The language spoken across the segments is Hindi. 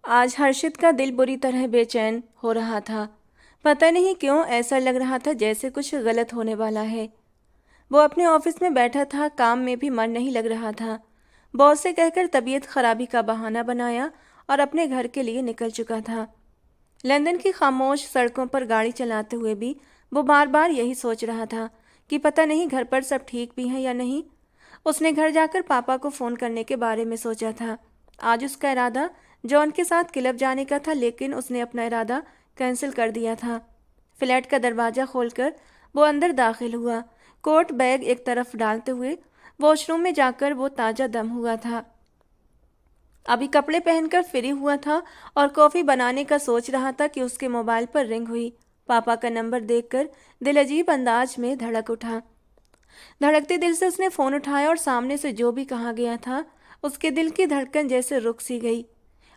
आज हर्षित का दिल बुरी तरह बेचैन हो रहा था। पता नहीं क्यों ऐसा लग रहा था जैसे कुछ गलत होने वाला है। वो अपने ऑफिस में बैठा था, काम में भी मन नहीं लग रहा था। बॉस से कहकर तबीयत खराबी का बहाना बनाया और अपने घर के लिए निकल चुका था। लंदन की खामोश सड़कों पर गाड़ी चलाते हुए भी वो बार बार यही सोच रहा था कि पता नहीं घर पर सब ठीक भी है या नहीं। उसने घर जाकर पापा को फ़ोन करने के बारे में सोचा था। आज उसका इरादा जॉन के साथ क्लब जाने का था, लेकिन उसने अपना इरादा कैंसिल कर दिया था। फ्लैट का दरवाज़ा खोलकर वो अंदर दाखिल हुआ। कोट बैग एक तरफ डालते हुए वॉशरूम में जाकर वो ताज़ा दम हुआ था। अभी कपड़े पहनकर फ्री हुआ था और कॉफ़ी बनाने का सोच रहा था कि उसके मोबाइल पर रिंग हुई। पापा का नंबर देखकर दिल अजीब अंदाज में धड़क उठा। धड़कते दिल से उसने फ़ोन उठाया और सामने से जो भी कहा गया था उसके दिल की धड़कन जैसे रुक सी गई।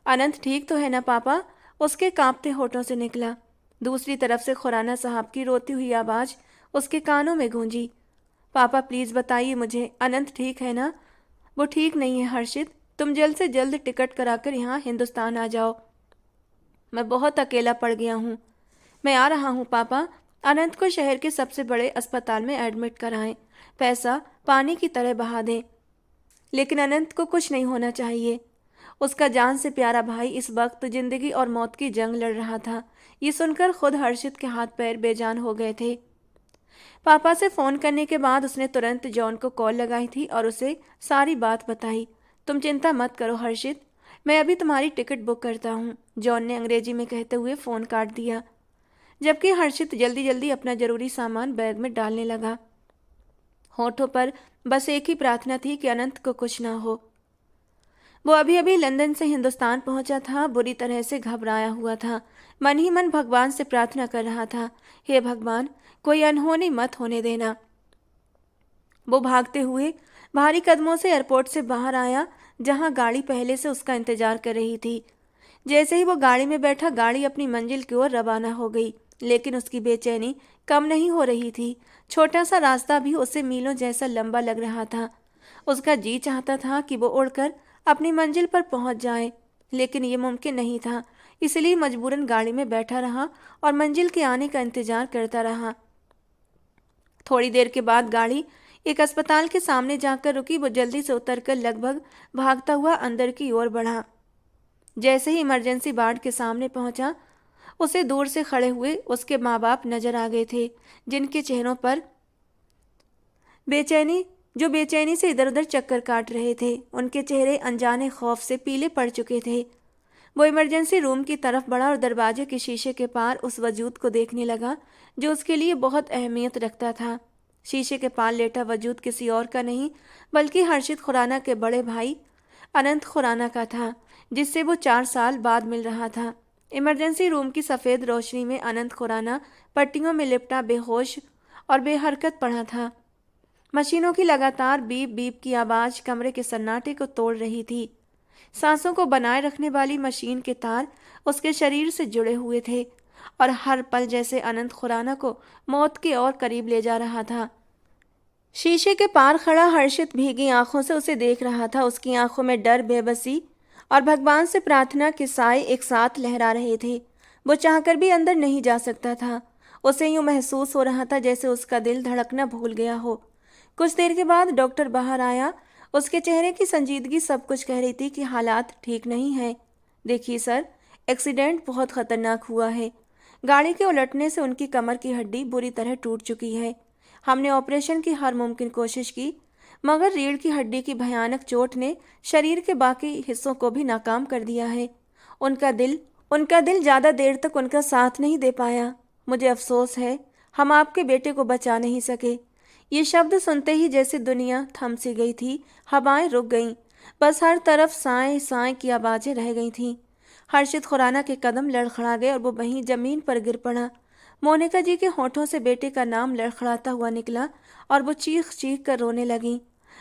अनंत ठीक तो है ना पापा? उसके कांपते होठों से निकला। दूसरी तरफ से खुराना साहब की रोती हुई आवाज़ उसके कानों में गूंजी। पापा प्लीज़ बताइए मुझे, अनंत ठीक है ना? वो ठीक नहीं है हर्षित, तुम जल्द से जल्द टिकट कराकर यहाँ हिंदुस्तान आ जाओ। मैं बहुत अकेला पड़ गया हूँ। मैं आ रहा हूँ पापा। अनंत को शहर के सबसे बड़े अस्पताल में एडमिट कराएं। पैसा पानी की तरह बहा दें, लेकिन अनंत को कुछ नहीं होना चाहिए। उसका जान से प्यारा भाई इस वक्त जिंदगी और मौत की जंग लड़ रहा था। ये सुनकर खुद हर्षित के हाथ पैर बेजान हो गए थे। पापा से फ़ोन करने के बाद उसने तुरंत जॉन को कॉल लगाई थी और उसे सारी बात बताई। तुम चिंता मत करो हर्षित, मैं अभी तुम्हारी टिकट बुक करता हूँ, जॉन ने अंग्रेजी में कहते हुए फ़ोन काट दिया। जबकि हर्षित जल्दी जल्दी अपना जरूरी सामान बैग में डालने लगा। होठों पर बस एक ही प्रार्थना थी कि अनंत को कुछ ना हो। वो अभी अभी लंदन से हिंदुस्तान पहुंचा था, बुरी तरह से घबराया हुआ था। मन ही मन भगवान से प्रार्थना कर रहा था, हे भगवान कोई अनहोनी मत होने देना। वो भागते हुए भारी कदमों से एयरपोर्ट से बाहर आया, जहां गाड़ी पहले से उसका इंतजार कर रही थी। जैसे ही वो गाड़ी में बैठा, गाड़ी अपनी मंजिल की ओर रवाना हो गई, लेकिन उसकी बेचैनी कम नहीं हो रही थी। छोटा सा रास्ता भी उसे मीलों जैसा लंबा लग रहा था। उसका जी चाहता था कि वो उड़कर अपनी मंजिल पर पहुंच जाए, लेकिन ये मुमकिन नहीं था। इसलिए मजबूरन गाड़ी में बैठा रहा और मंजिल के आने का इंतजार करता रहा। थोड़ी देर के बाद गाड़ी एक अस्पताल के सामने जाकर रुकी। वो जल्दी से उतरकर लगभग भागता हुआ अंदर की ओर बढ़ा। जैसे ही इमरजेंसी वार्ड के सामने पहुंचा, उसे दूर से खड़े हुए उसके माँ बाप नजर आ गए थे, जिनके चेहरों पर बेचैनी जो बेचैनी से इधर उधर चक्कर काट रहे थे। उनके चेहरे अनजाने खौफ से पीले पड़ चुके थे। वो इमरजेंसी रूम की तरफ बढ़ा और दरवाजे के शीशे के पार उस वजूद को देखने लगा जो उसके लिए बहुत अहमियत रखता था। शीशे के पार लेटा वजूद किसी और का नहीं, बल्कि हर्षित खुराना के बड़े भाई अनंत खुराना का था, जिससे वो 4 साल बाद मिल रहा था। इमरजेंसी रूम की सफ़ेद रोशनी में अनंत खुराना पट्टियों में लिपटा बेहोश और बेहरकत पड़ा था। मशीनों की लगातार बीप बीप की आवाज़ कमरे के सन्नाटे को तोड़ रही थी। सांसों को बनाए रखने वाली मशीन के तार उसके शरीर से जुड़े हुए थे और हर पल जैसे अनंत खुराना को मौत के और करीब ले जा रहा था। शीशे के पार खड़ा हर्षित भीगी आंखों से उसे देख रहा था। उसकी आंखों में डर, बेबसी और भगवान से प्रार्थना के साए एक साथ लहरा रहे थे। वो चाहकर भी अंदर नहीं जा सकता था। उसे यूं महसूस हो रहा था जैसे उसका दिल धड़कना भूल गया हो। कुछ देर के बाद डॉक्टर बाहर आया। उसके चेहरे की संजीदगी सब कुछ कह रही थी कि हालात ठीक नहीं है। देखिए सर, एक्सीडेंट बहुत खतरनाक हुआ है। गाड़ी के उलटने से उनकी कमर की हड्डी बुरी तरह टूट चुकी है। हमने ऑपरेशन की हर मुमकिन कोशिश की, मगर रीढ़ की हड्डी की भयानक चोट ने शरीर के बाकी हिस्सों को भी नाकाम कर दिया है। उनका दिल उनका दिल ज़्यादा देर तक उनका साथ नहीं दे पाया। मुझे अफसोस है, हम आपके बेटे को बचा नहीं सके। ये शब्द सुनते ही जैसे दुनिया थम सी गई थी, हवाएं रुक गईं, बस हर तरफ साएं साएं की आवाज़ें रह गई थीं। हर्षित खुराना के कदम लड़खड़ा गए और वो वहीं जमीन पर गिर पड़ा। मोनिका जी के होठों से बेटे का नाम लड़खड़ाता हुआ निकला और वो चीख चीख कर रोने लगी।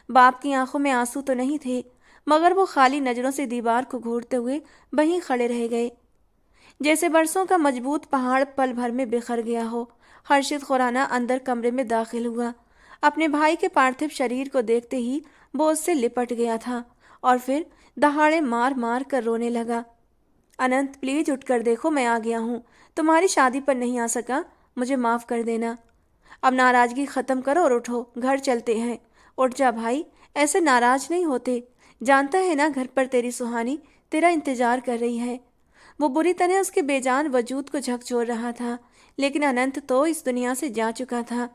बाप की आंखों में आंसू तो नहीं थे, मगर वो खाली नज़रों से दीवार को घूरते हुए वहीं खड़े रह गए, जैसे बरसों का मजबूत पहाड़ पल भर में बिखर गया हो। हर्षित खुराना अंदर कमरे में दाखिल हुआ। अपने भाई के पार्थिव शरीर को देखते ही वो उससे लिपट गया था और फिर दहाड़े मार मार कर रोने लगा। अनंत प्लीज उठकर देखो, मैं आ गया हूँ। तुम्हारी शादी पर नहीं आ सका, मुझे माफ कर देना। अब नाराजगी खत्म करो और उठो, घर चलते हैं। उठ जा भाई, ऐसे नाराज नहीं होते। जानता है ना घर पर तेरी सुहानी तेरा इंतजार कर रही है। वो बुरी तरह उसके बेजान वजूद को झकझोर रहा था, लेकिन अनंत तो इस दुनिया से जा चुका था।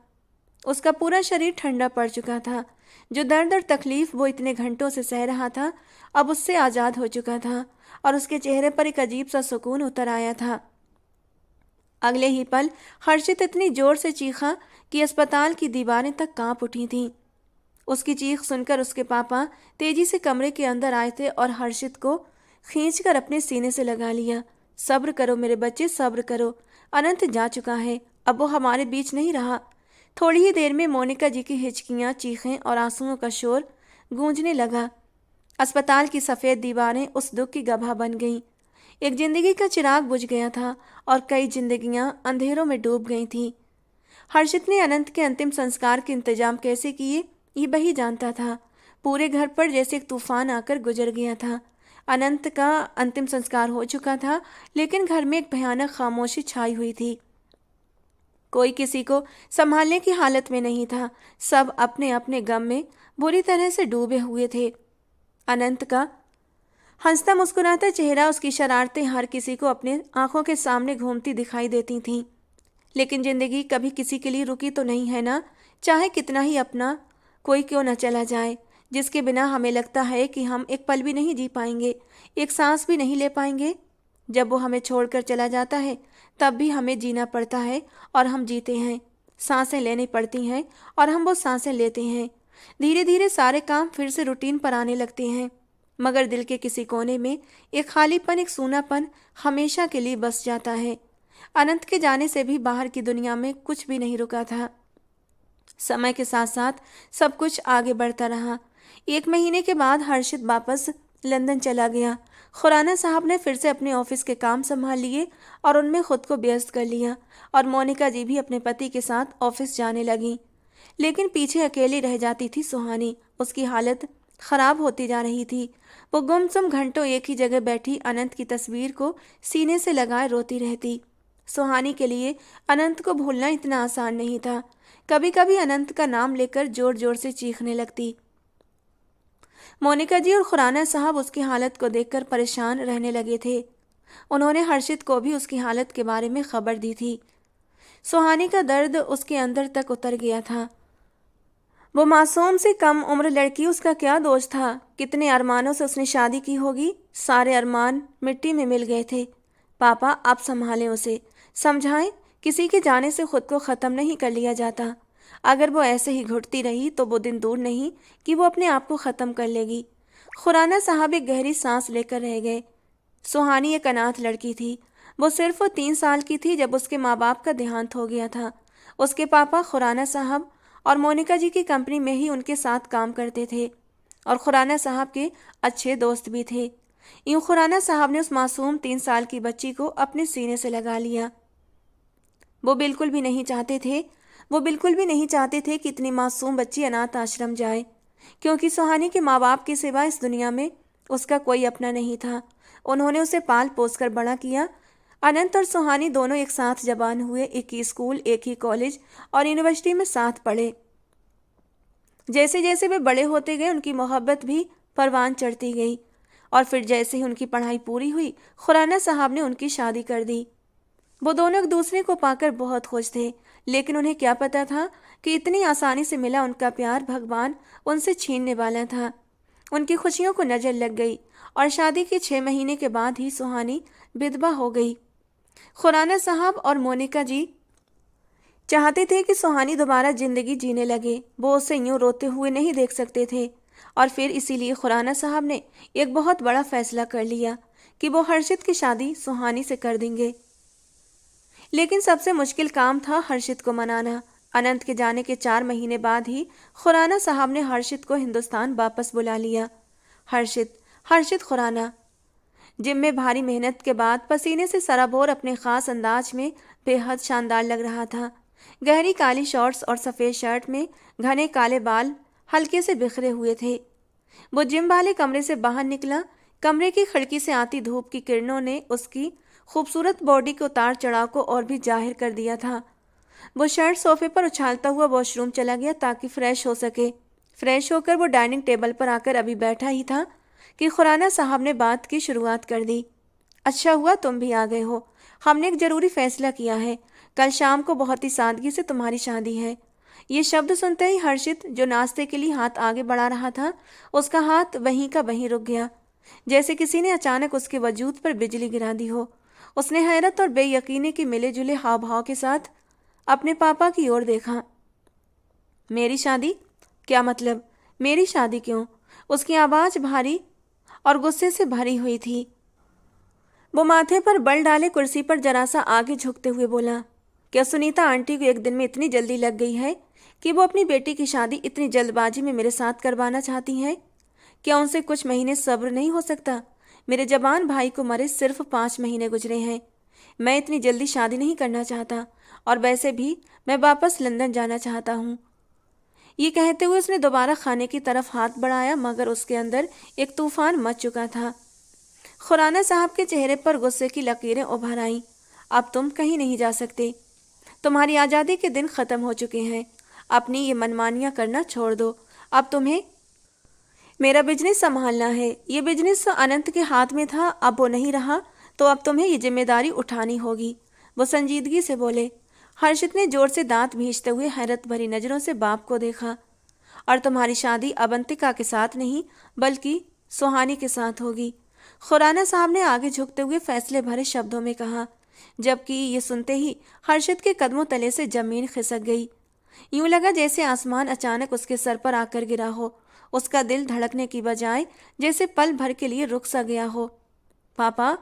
उसका पूरा शरीर ठंडा पड़ चुका था। जो दर्द और तकलीफ वो इतने घंटों से सह रहा था, अब उससे आज़ाद हो चुका था और उसके चेहरे पर एक अजीब सा सुकून उतर आया था। अगले ही पल हर्षित इतनी जोर से चीखा कि अस्पताल की दीवारें तक कांप उठी थीं। उसकी चीख सुनकर उसके पापा तेजी से कमरे के अंदर आए थे और हर्षित को खींचकर अपने सीने से लगा लिया। सब्र करो मेरे बच्चे, सब्र करो। अनंत जा चुका है, अब वो हमारे बीच नहीं रहा। थोड़ी ही देर में मोनिका जी की हिचकियां, चीखें और आंसुओं का शोर गूंजने लगा। अस्पताल की सफ़ेद दीवारें उस दुख की गवाह बन गईं। एक जिंदगी का चिराग बुझ गया था और कई जिंदगियां अंधेरों में डूब गई थीं। हर्षित ने अनंत के अंतिम संस्कार के इंतजाम कैसे किए, ये वही जानता था। पूरे घर पर जैसे एक तूफान आकर गुजर गया था। अनंत का अंतिम संस्कार हो चुका था, लेकिन घर में एक भयानक खामोशी छाई हुई थी। कोई किसी को संभालने की हालत में नहीं था। सब अपने अपने गम में बुरी तरह से डूबे हुए थे। अनंत का हंसता मुस्कुराता चेहरा, उसकी शरारतें हर किसी को अपने आंखों के सामने घूमती दिखाई देती थीं। लेकिन जिंदगी कभी किसी के लिए रुकी तो नहीं है ना। चाहे कितना ही अपना कोई क्यों न चला जाए, जिसके बिना हमें लगता है कि हम एक पल भी नहीं जी पाएंगे, एक सांस भी नहीं ले पाएंगे। जब वो हमें छोड़कर चला जाता है तब भी हमें जीना पड़ता है और हम जीते हैं। सांसें लेनी पड़ती हैं और हम वो सांसें लेते हैं। धीरे धीरे सारे काम फिर से रूटीन पर आने लगते हैं, मगर दिल के किसी कोने में एक खालीपन, एक सूनापन हमेशा के लिए बस जाता है। अनंत के जाने से भी बाहर की दुनिया में कुछ भी नहीं रुका था। समय के साथ साथ सब कुछ आगे बढ़ता रहा। 1 महीने के बाद हर्षित वापस लंदन चला गया। खुराना साहब ने फिर से अपने ऑफिस के काम संभाल लिए और उनमें खुद को व्यस्त कर लिया, और मोनिका जी भी अपने पति के साथ ऑफिस जाने लगी। लेकिन पीछे अकेली रह जाती थी सुहानी। उसकी हालत खराब होती जा रही थी। वो गुमसुम घंटों एक ही जगह बैठी अनंत की तस्वीर को सीने से लगाए रोती रहती। सुहानी के लिए अनंत को भूलना इतना आसान नहीं था। कभी कभी अनंत का नाम लेकर जोर जोर से चीखने लगती। मोनिका जी और खुराना साहब उसकी हालत को देखकर परेशान रहने लगे थे। उन्होंने हर्षित को भी उसकी हालत के बारे में खबर दी थी। सुहानी का दर्द उसके अंदर तक उतर गया था। वो मासूम सी कम उम्र लड़की, उसका क्या दोष था। कितने अरमानों से उसने शादी की होगी, सारे अरमान मिट्टी में मिल गए थे। पापा आप संभालें उसे, समझाएं किसी के जाने से खुद को ख़त्म नहीं कर लिया जाता। अगर वो ऐसे ही घुटती रही तो वो दिन दूर नहीं कि वो अपने आप को ख़त्म कर लेगी। खुराना साहब एक गहरी सांस लेकर रह गए। सुहानी एक अनाथ लड़की थी। वो सिर्फ 3 साल की थी जब उसके माँ बाप का देहांत हो गया था। उसके पापा खुराना साहब और मोनिका जी की कंपनी में ही उनके साथ काम करते थे और खुराना साहब के अच्छे दोस्त भी थे। यूं खुराना साहब ने उस मासूम 3 साल की बच्ची को अपने सीने से लगा लिया। वो बिल्कुल भी नहीं चाहते थे कि इतनी मासूम बच्ची अनाथ आश्रम जाए, क्योंकि सुहानी के माँ बाप के सिवा इस दुनिया में उसका कोई अपना नहीं था। उन्होंने उसे पाल पोस कर बड़ा किया। अनंत और सुहानी दोनों एक साथ जवान हुए, एक ही स्कूल, एक ही कॉलेज और यूनिवर्सिटी में साथ पढ़े। जैसे जैसे वे बड़े होते गए उनकी मोहब्बत भी परवान चढ़ती गई, और फिर जैसे ही उनकी पढ़ाई पूरी हुई खुराना साहब ने उनकी शादी कर दी। वो दोनों एक दूसरे को पाकर बहुत खुश थे, लेकिन उन्हें क्या पता था कि इतनी आसानी से मिला उनका प्यार भगवान उनसे छीनने वाला था। उनकी खुशियों को नज़र लग गई और शादी के 6 महीने के बाद ही सुहानी विधवा हो गई। खुराना साहब और मोनिका जी चाहते थे कि सुहानी दोबारा जिंदगी जीने लगे। वो उसे यूं रोते हुए नहीं देख सकते थे, और फिर इसीलिए खुराना साहब ने एक बहुत बड़ा फैसला कर लिया कि वो हर्षित की शादी सुहानी से कर देंगे। लेकिन सबसे मुश्किल काम था हर्षित को मनाना। अनंत के जाने के 4 महीने बाद ही खुराना साहब ने हर्षित को हिंदुस्तान वापस बुला लिया। हर्षित खुराना जिम में भारी मेहनत के बाद पसीने से सराबोर अपने खास अंदाज में बेहद शानदार लग रहा था। गहरी काली शॉर्ट्स और सफ़ेद शर्ट में घने काले बाल हल्के से बिखरे हुए थे। वो जिम वाले कमरे से बाहर निकला कमरे की खिड़की से आती धूप की किरणों ने उसकी खूबसूरत बॉडी के उतार चढ़ाव को और भी जाहिर कर दिया था। वो शर्ट सोफे पर उछालता हुआ वॉशरूम चला गया ताकि फ्रेश हो सके। फ्रेश होकर वो डाइनिंग टेबल पर आकर अभी बैठा ही था कि खुराना साहब ने बात की शुरुआत कर दी। अच्छा हुआ तुम भी आ गए हो। हमने एक ज़रूरी फैसला किया है। कल शाम को बहुत ही सादगी से तुम्हारी शादी है। ये शब्द सुनते ही हर्षित, जो नाश्ते के लिए हाथ आगे बढ़ा रहा था, उसका हाथ वहीं का वहीं रुक गया, जैसे किसी ने अचानक उसके वजूद पर बिजली गिरा दी हो। उसने हैरत और बेयकीनी के मिले जुले हाव भाव के साथ अपने पापा की ओर देखा। मेरी शादी? क्या मतलब? मेरी शादी क्यों? उसकी आवाज़ भारी और गुस्से से भरी हुई थी। वो माथे पर बल डाले कुर्सी पर जरा सा आगे झुकते हुए बोला, क्या सुनीता आंटी को एक दिन में इतनी जल्दी लग गई है कि वो अपनी बेटी की शादी इतनी जल्दबाजी में मेरे साथ करवाना चाहती हैं? क्या उनसे कुछ महीने सब्र नहीं हो सकता? मेरे जवान भाई को मरे सिर्फ 5 महीने गुजरे हैं। मैं इतनी जल्दी शादी नहीं करना चाहता, और वैसे भी मैं वापस लंदन जाना चाहता हूँ। ये कहते हुए उसने दोबारा खाने की तरफ हाथ बढ़ाया, मगर उसके अंदर एक तूफान मच चुका था। खुराना साहब के चेहरे पर गुस्से की लकीरें उभर आईं। अब तुम कहीं नहीं जा सकते। तुम्हारी आज़ादी के दिन ख़त्म हो चुके हैं। अपनी ये मनमानियाँ करना छोड़ दो। अब तुम्हें मेरा बिजनेस संभालना है। ये बिजनेस अनंत के हाथ में था, अब वो नहीं रहा, तो अब तुम्हें ये जिम्मेदारी उठानी होगी। वो संजीदगी से बोले। हर्षित ने जोर से दांत भींचते हुए हैरत भरी नज़रों से बाप को देखा। और तुम्हारी शादी अवंतिका के साथ नहीं, बल्कि सुहानी के साथ होगी, खुराना साहब ने आगे झुकते हुए फैसले भरे शब्दों में कहा, जबकि ये सुनते ही हर्षित के कदमों तले से जमीन खिसक गई। यूं लगा जैसे आसमान अचानक उसके सर पर आकर गिरा हो। उसका दिल धड़कने की बजाय जैसे पल भर के लिए रुक सा गया हो। पापा,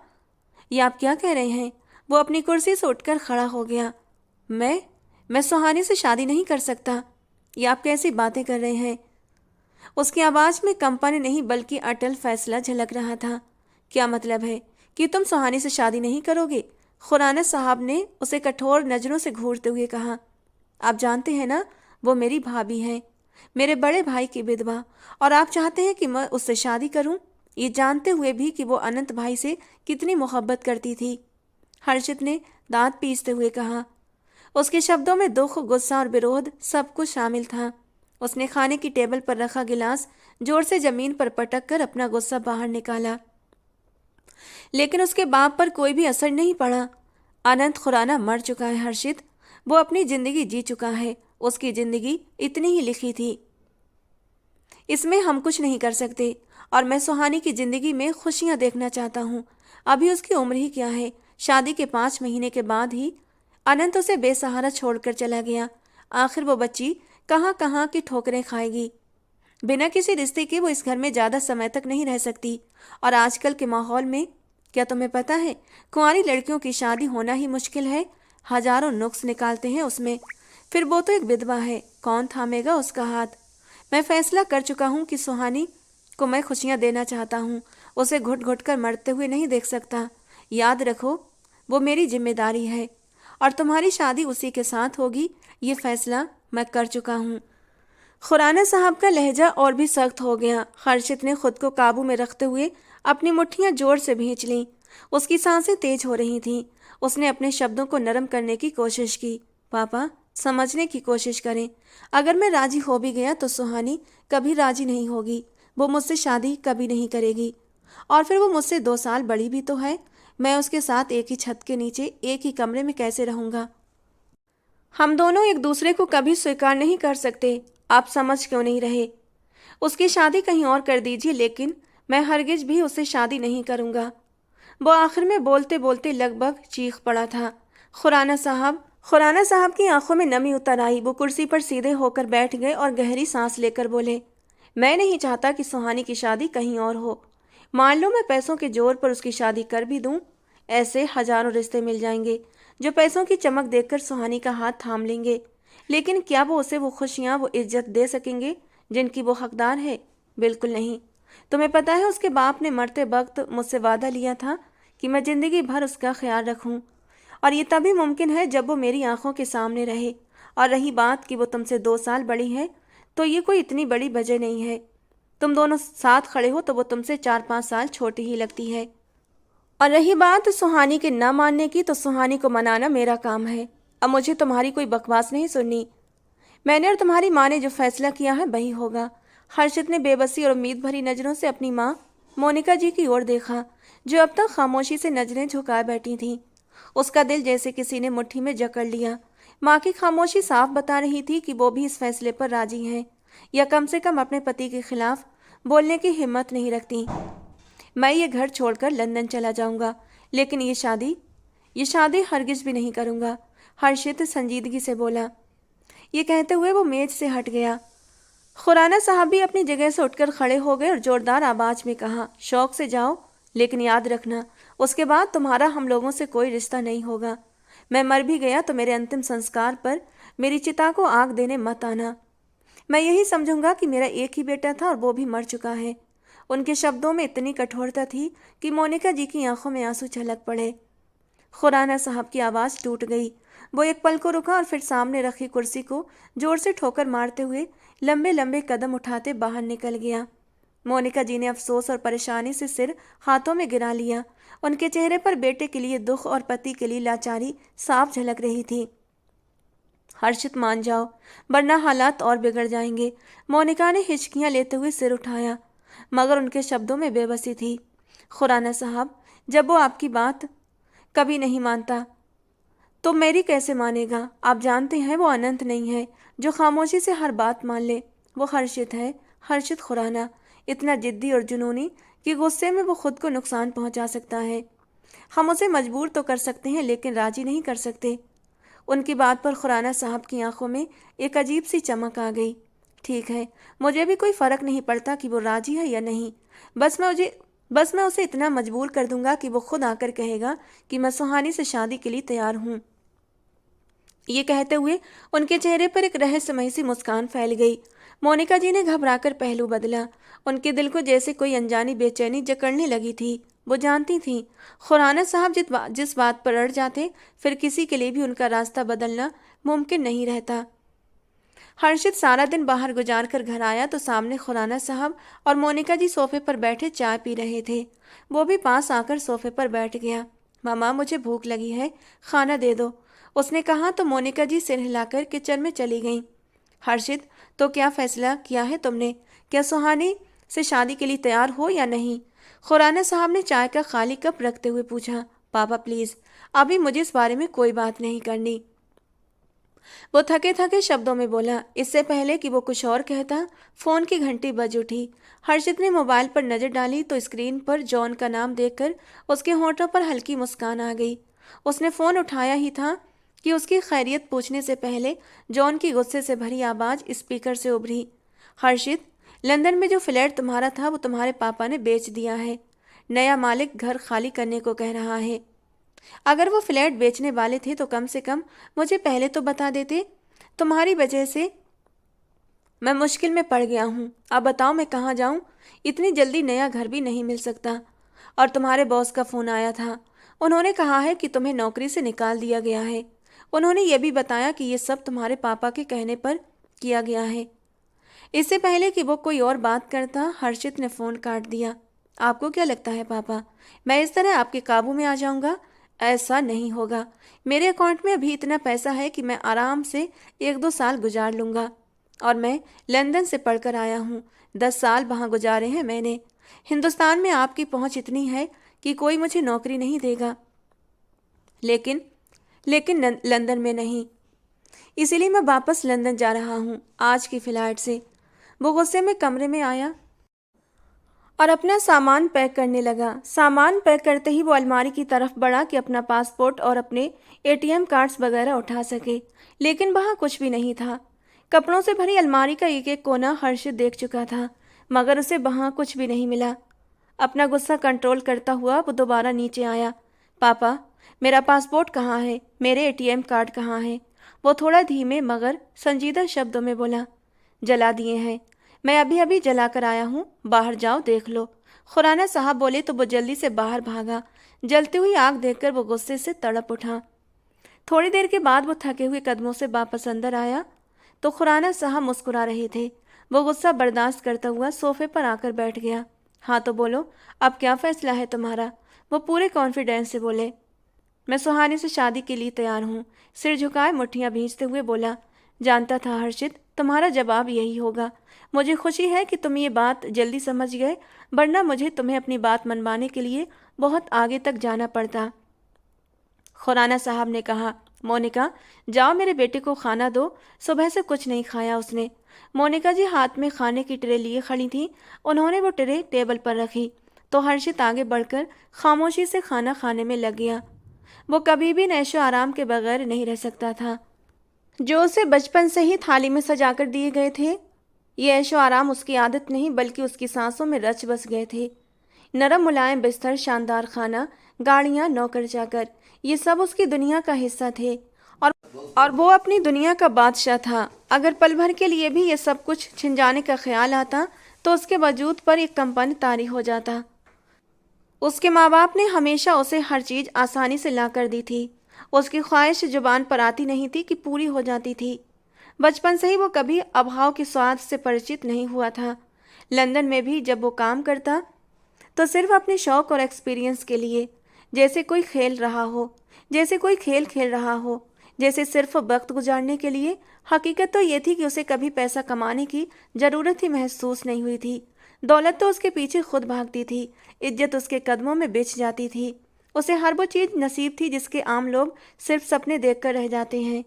ये आप क्या कह रहे हैं? वो अपनी कुर्सी से उठकर खड़ा हो गया। मैं सुहानी से शादी नहीं कर सकता। ये आप कैसी बातें कर रहे हैं? उसकी आवाज़ में कंपन नहीं बल्कि अटल फैसला झलक रहा था। क्या मतलब है कि तुम सुहानी से शादी नहीं करोगे? खुराना साहब ने उसे कठोर नज़रों से घूरते हुए कहा। आप जानते हैं ना, वो मेरी भाभी है, मेरे बड़े भाई की विधवा, और आप चाहते हैं कि मैं उससे शादी करूं, ये जानते हुए भी कि वो अनंत भाई से कितनी मोहब्बत करती थी। हर्षित ने दांत पीसते हुए कहा। उसके शब्दों में दुख, गुस्सा और विरोध सब कुछ शामिल था। उसने खाने की टेबल पर रखा गिलास जोर से जमीन पर पटक कर अपना गुस्सा बाहर निकाला, लेकिन उसके बाप पर कोई भी असर नहीं पड़ा। अनंत खुराना मर चुका है हर्षित। वो अपनी जिंदगी जी चुका है। उसकी जिंदगी इतनी ही लिखी थी, इसमें हम कुछ नहीं कर सकते। और मैं सुहानी की जिंदगी में खुशियां देखना चाहता हूँ। अभी उसकी उम्र ही क्या है? शादी के 5 महीने के बाद ही अनंत उसे बेसहारा छोड़कर चला गया। आखिर वो बच्ची कहाँ कहाँ की ठोकरें खाएगी। बिना किसी रिश्ते के वो इस घर में ज़्यादा समय तक नहीं रह सकती। और आजकल के माहौल में, क्या तुम्हें पता है, कुंवारी लड़कियों की शादी होना ही मुश्किल है। हजारों नुक्स निकालते हैं उसमें। फिर वो तो एक विधवा है, कौन थामेगा उसका हाथ? मैं फैसला कर चुका हूँ कि सुहानी को मैं खुशियाँ देना चाहता हूँ। उसे घुट घुट कर मरते हुए नहीं देख सकता। याद रखो, वो मेरी जिम्मेदारी है, और तुम्हारी शादी उसी के साथ होगी। ये फैसला मैं कर चुका हूँ। खुराना साहब का लहजा और भी सख्त हो गया। हर्षित ने खुद को काबू में रखते हुए अपनी मुट्ठियां जोर से भींच लीं। उसकी सांसें तेज हो रही थीं। उसने अपने शब्दों को नरम करने की कोशिश की। पापा, समझने की कोशिश करें। अगर मैं राजी हो भी गया तो सुहानी कभी राजी नहीं होगी। वो मुझसे शादी कभी नहीं करेगी। और फिर वो मुझसे 2 साल बड़ी भी तो है। मैं उसके साथ एक ही छत के नीचे एक ही कमरे में कैसे रहूँगा? हम दोनों एक दूसरे को कभी स्वीकार नहीं कर सकते। आप समझ क्यों नहीं रहे? उसकी शादी कहीं और कर दीजिए, लेकिन मैं हरगिज भी उससे शादी नहीं करूँगा। वो आखिर में बोलते बोलते लगभग चीख पड़ा था। खुराना साहब की आंखों में नमी उतर आई। वो कुर्सी पर सीधे होकर बैठ गए और गहरी सांस लेकर बोले, मैं नहीं चाहता कि सुहानी की शादी कहीं और हो। मान लो मैं पैसों के जोर पर उसकी शादी कर भी दूं, ऐसे हजारों रिश्ते मिल जाएंगे जो पैसों की चमक देखकर सुहानी का हाथ थाम लेंगे। लेकिन क्या वो उसे वो खुशियाँ, वो इज्जत दे सकेंगे जिनकी वो हकदार है? बिल्कुल नहीं। तुम्हें पता है, उसके बाप ने मरते वक्त मुझसे वादा लिया था कि मैं जिंदगी भर उसका ख्याल रखूं, और ये तभी मुमकिन है जब वो मेरी आंखों के सामने रहे। और रही बात कि वो तुमसे 2 साल बड़ी है, तो ये कोई इतनी बड़ी वजह नहीं है। तुम दोनों साथ खड़े हो तो वो तुमसे 4-5 साल छोटी ही लगती है। और रही बात सुहानी के न मानने की, तो सुहानी को मनाना मेरा काम है। अब मुझे तुम्हारी कोई बकवास नहीं सुननी। मैंने और तुम्हारी माँ ने जो फैसला किया है वही होगा। हर्षित ने बेबसी और उम्मीद भरी नजरों से अपनी माँ मोनिका जी की ओर देखा, जो अब तक खामोशी से नजरें झुकाए बैठी थीं। उसका दिल जैसे किसी ने मुट्ठी में जकड़ लिया। माँ की खामोशी साफ बता रही थी कि वो भी इस फैसले पर राजी हैं, या कम से कम अपने पति के खिलाफ बोलने की हिम्मत नहीं रखती। मैं ये घर छोड़कर लंदन चला जाऊंगा, लेकिन ये शादी हरगिज भी नहीं करूंगा, हर्षित संजीदगी से बोला। ये कहते हुए वो मेज से हट गया। खुराना साहब भी अपनी जगह से उठकर खड़े हो गए और जोरदार आवाज में कहा, शौक से जाओ, लेकिन याद रखना उसके बाद तुम्हारा हम लोगों से कोई रिश्ता नहीं होगा। मैं मर भी गया तो मेरे अंतिम संस्कार पर मेरी चिता को आग देने मत आना। मैं यही समझूंगा कि मेरा एक ही बेटा था और वो भी मर चुका है। उनके शब्दों में इतनी कठोरता थी कि मोनिका जी की आंखों में आंसू छलक पड़े। खुराना साहब की आवाज़ टूट गई। वो एक पल को रुका और फिर सामने रखी कुर्सी को जोर से ठोकर मारते हुए लंबे लंबे कदम उठाते बाहर निकल गया। मोनिका जी ने अफसोस और परेशानी से सिर हाथों में गिरा लिया। उनके चेहरे पर बेटे के लिए दुख और पति के लिए लाचारी साफ झलक रही थी। हर्षित मान जाओ, वरना हालात और बिगड़ जाएंगे। मोनिका ने हिचकियां लेते हुए सिर उठाया, मगर उनके शब्दों में बेबसी थी। खुराना साहब, जब वो आपकी बात कभी नहीं मानता तो मेरी कैसे मानेगा? आप जानते हैं वो अनंत नहीं है जो खामोशी से हर बात मान ले। वो हर्षित है, हर्षित खुराना, इतना जिद्दी और जुनूनी कि गुस्से में वो खुद को नुकसान पहुंचा सकता है। हम उसे मजबूर तो कर सकते हैं, लेकिन राजी नहीं कर सकते। उनकी बात पर खुराना साहब की आंखों में एक अजीब सी चमक आ गई। ठीक है, मुझे भी कोई फ़र्क नहीं पड़ता कि वो राजी है या नहीं। बस मैं उसे इतना मजबूर कर दूंगा कि वो खुद आकर कहेगा कि मैं सुहानी से शादी के लिए तैयार हूँ। ये कहते हुए उनके चेहरे पर एक रहस्यमयी सी मुस्कान फैल गई। मोनिका जी ने घबराकर पहलू बदला। उनके दिल को जैसे कोई अनजानी बेचैनी जकड़ने लगी थी। वो जानती थीं, खुराना साहब जिस बात पर अड़ जाते, फिर किसी के लिए भी उनका रास्ता बदलना मुमकिन नहीं रहता। हर्षित सारा दिन बाहर गुजार कर घर आया तो सामने खुराना साहब और मोनिका जी सोफे पर बैठे चाय पी रहे थे। वो भी पास आकर सोफे पर बैठ गया। मामा, मुझे भूख लगी है, खाना दे दो, उसने कहा तो मोनिका जी सिर हिलाकर किचन में चली गईं। हर्षित, तो क्या फैसला किया है तुमने? क्या सुहानी से शादी के लिए तैयार हो या नहीं? खुराना साहब ने चाय का खाली कप रखते हुए पूछा। पापा प्लीज़, अभी मुझे इस बारे में कोई बात नहीं करनी, वो थके थके शब्दों में बोला। इससे पहले कि वो कुछ और कहता, फोन की घंटी बज उठी। हर्षित ने मोबाइल पर नजर डाली तो स्क्रीन पर जॉन का नाम देखकर उसके होंठों पर हल्की मुस्कान आ गई। उसने फोन उठाया ही था कि उसकी खैरियत पूछने से पहले जॉन की गुस्से से भरी आवाज स्पीकर से उभरी। हर्षित, लंदन में जो फ्लैट तुम्हारा था वो तुम्हारे पापा ने बेच दिया है। नया मालिक घर खाली करने को कह रहा है। अगर वो फ्लैट बेचने वाले थे तो कम से कम मुझे पहले तो बता देते। तुम्हारी वजह से मैं मुश्किल में पड़ गया हूँ। अब बताओ मैं कहाँ जाऊँ? इतनी जल्दी नया घर भी नहीं मिल सकता। और तुम्हारे बॉस का फ़ोन आया था, उन्होंने कहा है कि तुम्हें नौकरी से निकाल दिया गया है। उन्होंने ये भी बताया कि ये सब तुम्हारे पापा के कहने पर किया गया है। इससे पहले कि वो कोई और बात करता, हर्षित ने फ़ोन काट दिया। आपको क्या लगता है पापा, मैं इस तरह आपके काबू में आ जाऊँगा? ऐसा नहीं होगा। मेरे अकाउंट में अभी इतना पैसा है कि मैं आराम से 1-2 साल गुजार लूँगा। और मैं लंदन से पढ़कर आया हूँ, 10 साल वहाँ गुजारे हैं मैंने। हिंदुस्तान में आपकी पहुँच इतनी है कि कोई मुझे नौकरी नहीं देगा, लेकिन लंदन में नहीं। इसीलिए मैं वापस लंदन जा रहा हूँ आज की फ्लाइट से। वो गुस्से में कमरे में आया और अपना सामान पैक करने लगा। सामान पैक करते ही वो अलमारी की तरफ बढ़ा कि अपना पासपोर्ट और अपने एटीएम कार्ड्स वगैरह उठा सके, लेकिन वहाँ कुछ भी नहीं था। कपड़ों से भरी अलमारी का एक एक कोना हर्षित देख चुका था, मगर उसे वहाँ कुछ भी नहीं मिला। अपना गुस्सा कंट्रोल करता हुआ वो दोबारा नीचे आया। पापा, मेरा पासपोर्ट कहाँ है? मेरे एटीएम कार्ड कहाँ हैं? वो थोड़ा धीमे मगर संजीदा शब्दों में बोला। जला दिए हैं, मैं अभी अभी जला कर आया हूँ, बाहर जाओ देख लो। खुराना साहब बोले तो वो जल्दी से बाहर भागा। जलती हुई आग देखकर वो गुस्से से तड़प उठा। थोड़ी देर के बाद वो थके हुए कदमों से वापस अंदर आया तो खुराना साहब मुस्कुरा रहे थे। वो गुस्सा बर्दाश्त करता हुआ सोफे पर आकर बैठ गया। हाँ तो बोलो, अब क्या फैसला है तुम्हारा? वो पूरे कॉन्फिडेंस से बोले। मैं सुहानी से शादी के लिए तैयार हूँ, सिर झुकाए मुट्ठियां भींचते हुए बोला। जानता था हर्षित, तुम्हारा जवाब यही होगा। मुझे खुशी है कि तुम ये बात जल्दी समझ गए, वरना मुझे तुम्हें अपनी बात मनवाने के लिए बहुत आगे तक जाना पड़ता। खुराना साहब ने कहा, मोनिका जाओ मेरे बेटे को खाना दो, सुबह से कुछ नहीं खाया उसने। मोनिका जी हाथ में खाने की ट्रे लिए खड़ी थी। उन्होंने वो ट्रे टेबल पर रखी तो हर्षित आगे बढ़कर खामोशी से खाना खाने में लग गया। वो कभी भी नैशो आराम के बगैर नहीं रह सकता था, जो उसे बचपन से ही थाली में सजाकर दिए गए थे। ये ऐशो आराम उसकी आदत नहीं बल्कि उसकी सांसों में रच बस गए थे। नरम मुलायम बिस्तर, शानदार खाना, गाड़ियाँ, नौकर चाकर, ये सब उसकी दुनिया का हिस्सा थे और और वो अपनी दुनिया का बादशाह था। अगर पल भर के लिए भी ये सब कुछ छिन जाने का ख्याल आता तो उसके वजूद पर एक कंपन तारी हो जाता। उसके माँ बाप ने हमेशा उसे हर चीज़ आसानी से ला कर दी थी। उसकी ख्वाहिश जुबान पर आती नहीं थी कि पूरी हो जाती थी। बचपन से ही वो कभी अभाव के स्वाद से परिचित नहीं हुआ था। लंदन में भी जब वो काम करता तो सिर्फ अपने शौक और एक्सपीरियंस के लिए, जैसे कोई खेल रहा हो, जैसे कोई खेल खेल रहा हो, जैसे सिर्फ वक्त गुजारने के लिए। हकीकत तो ये थी कि उसे कभी पैसा कमाने की ज़रूरत ही महसूस नहीं हुई थी। दौलत तो उसके पीछे खुद भागती थी, इज्जत उसके कदमों में बिछ जाती थी। उसे हर वो चीज़ नसीब थी जिसके आम लोग सिर्फ सपने देखकर रह जाते हैं।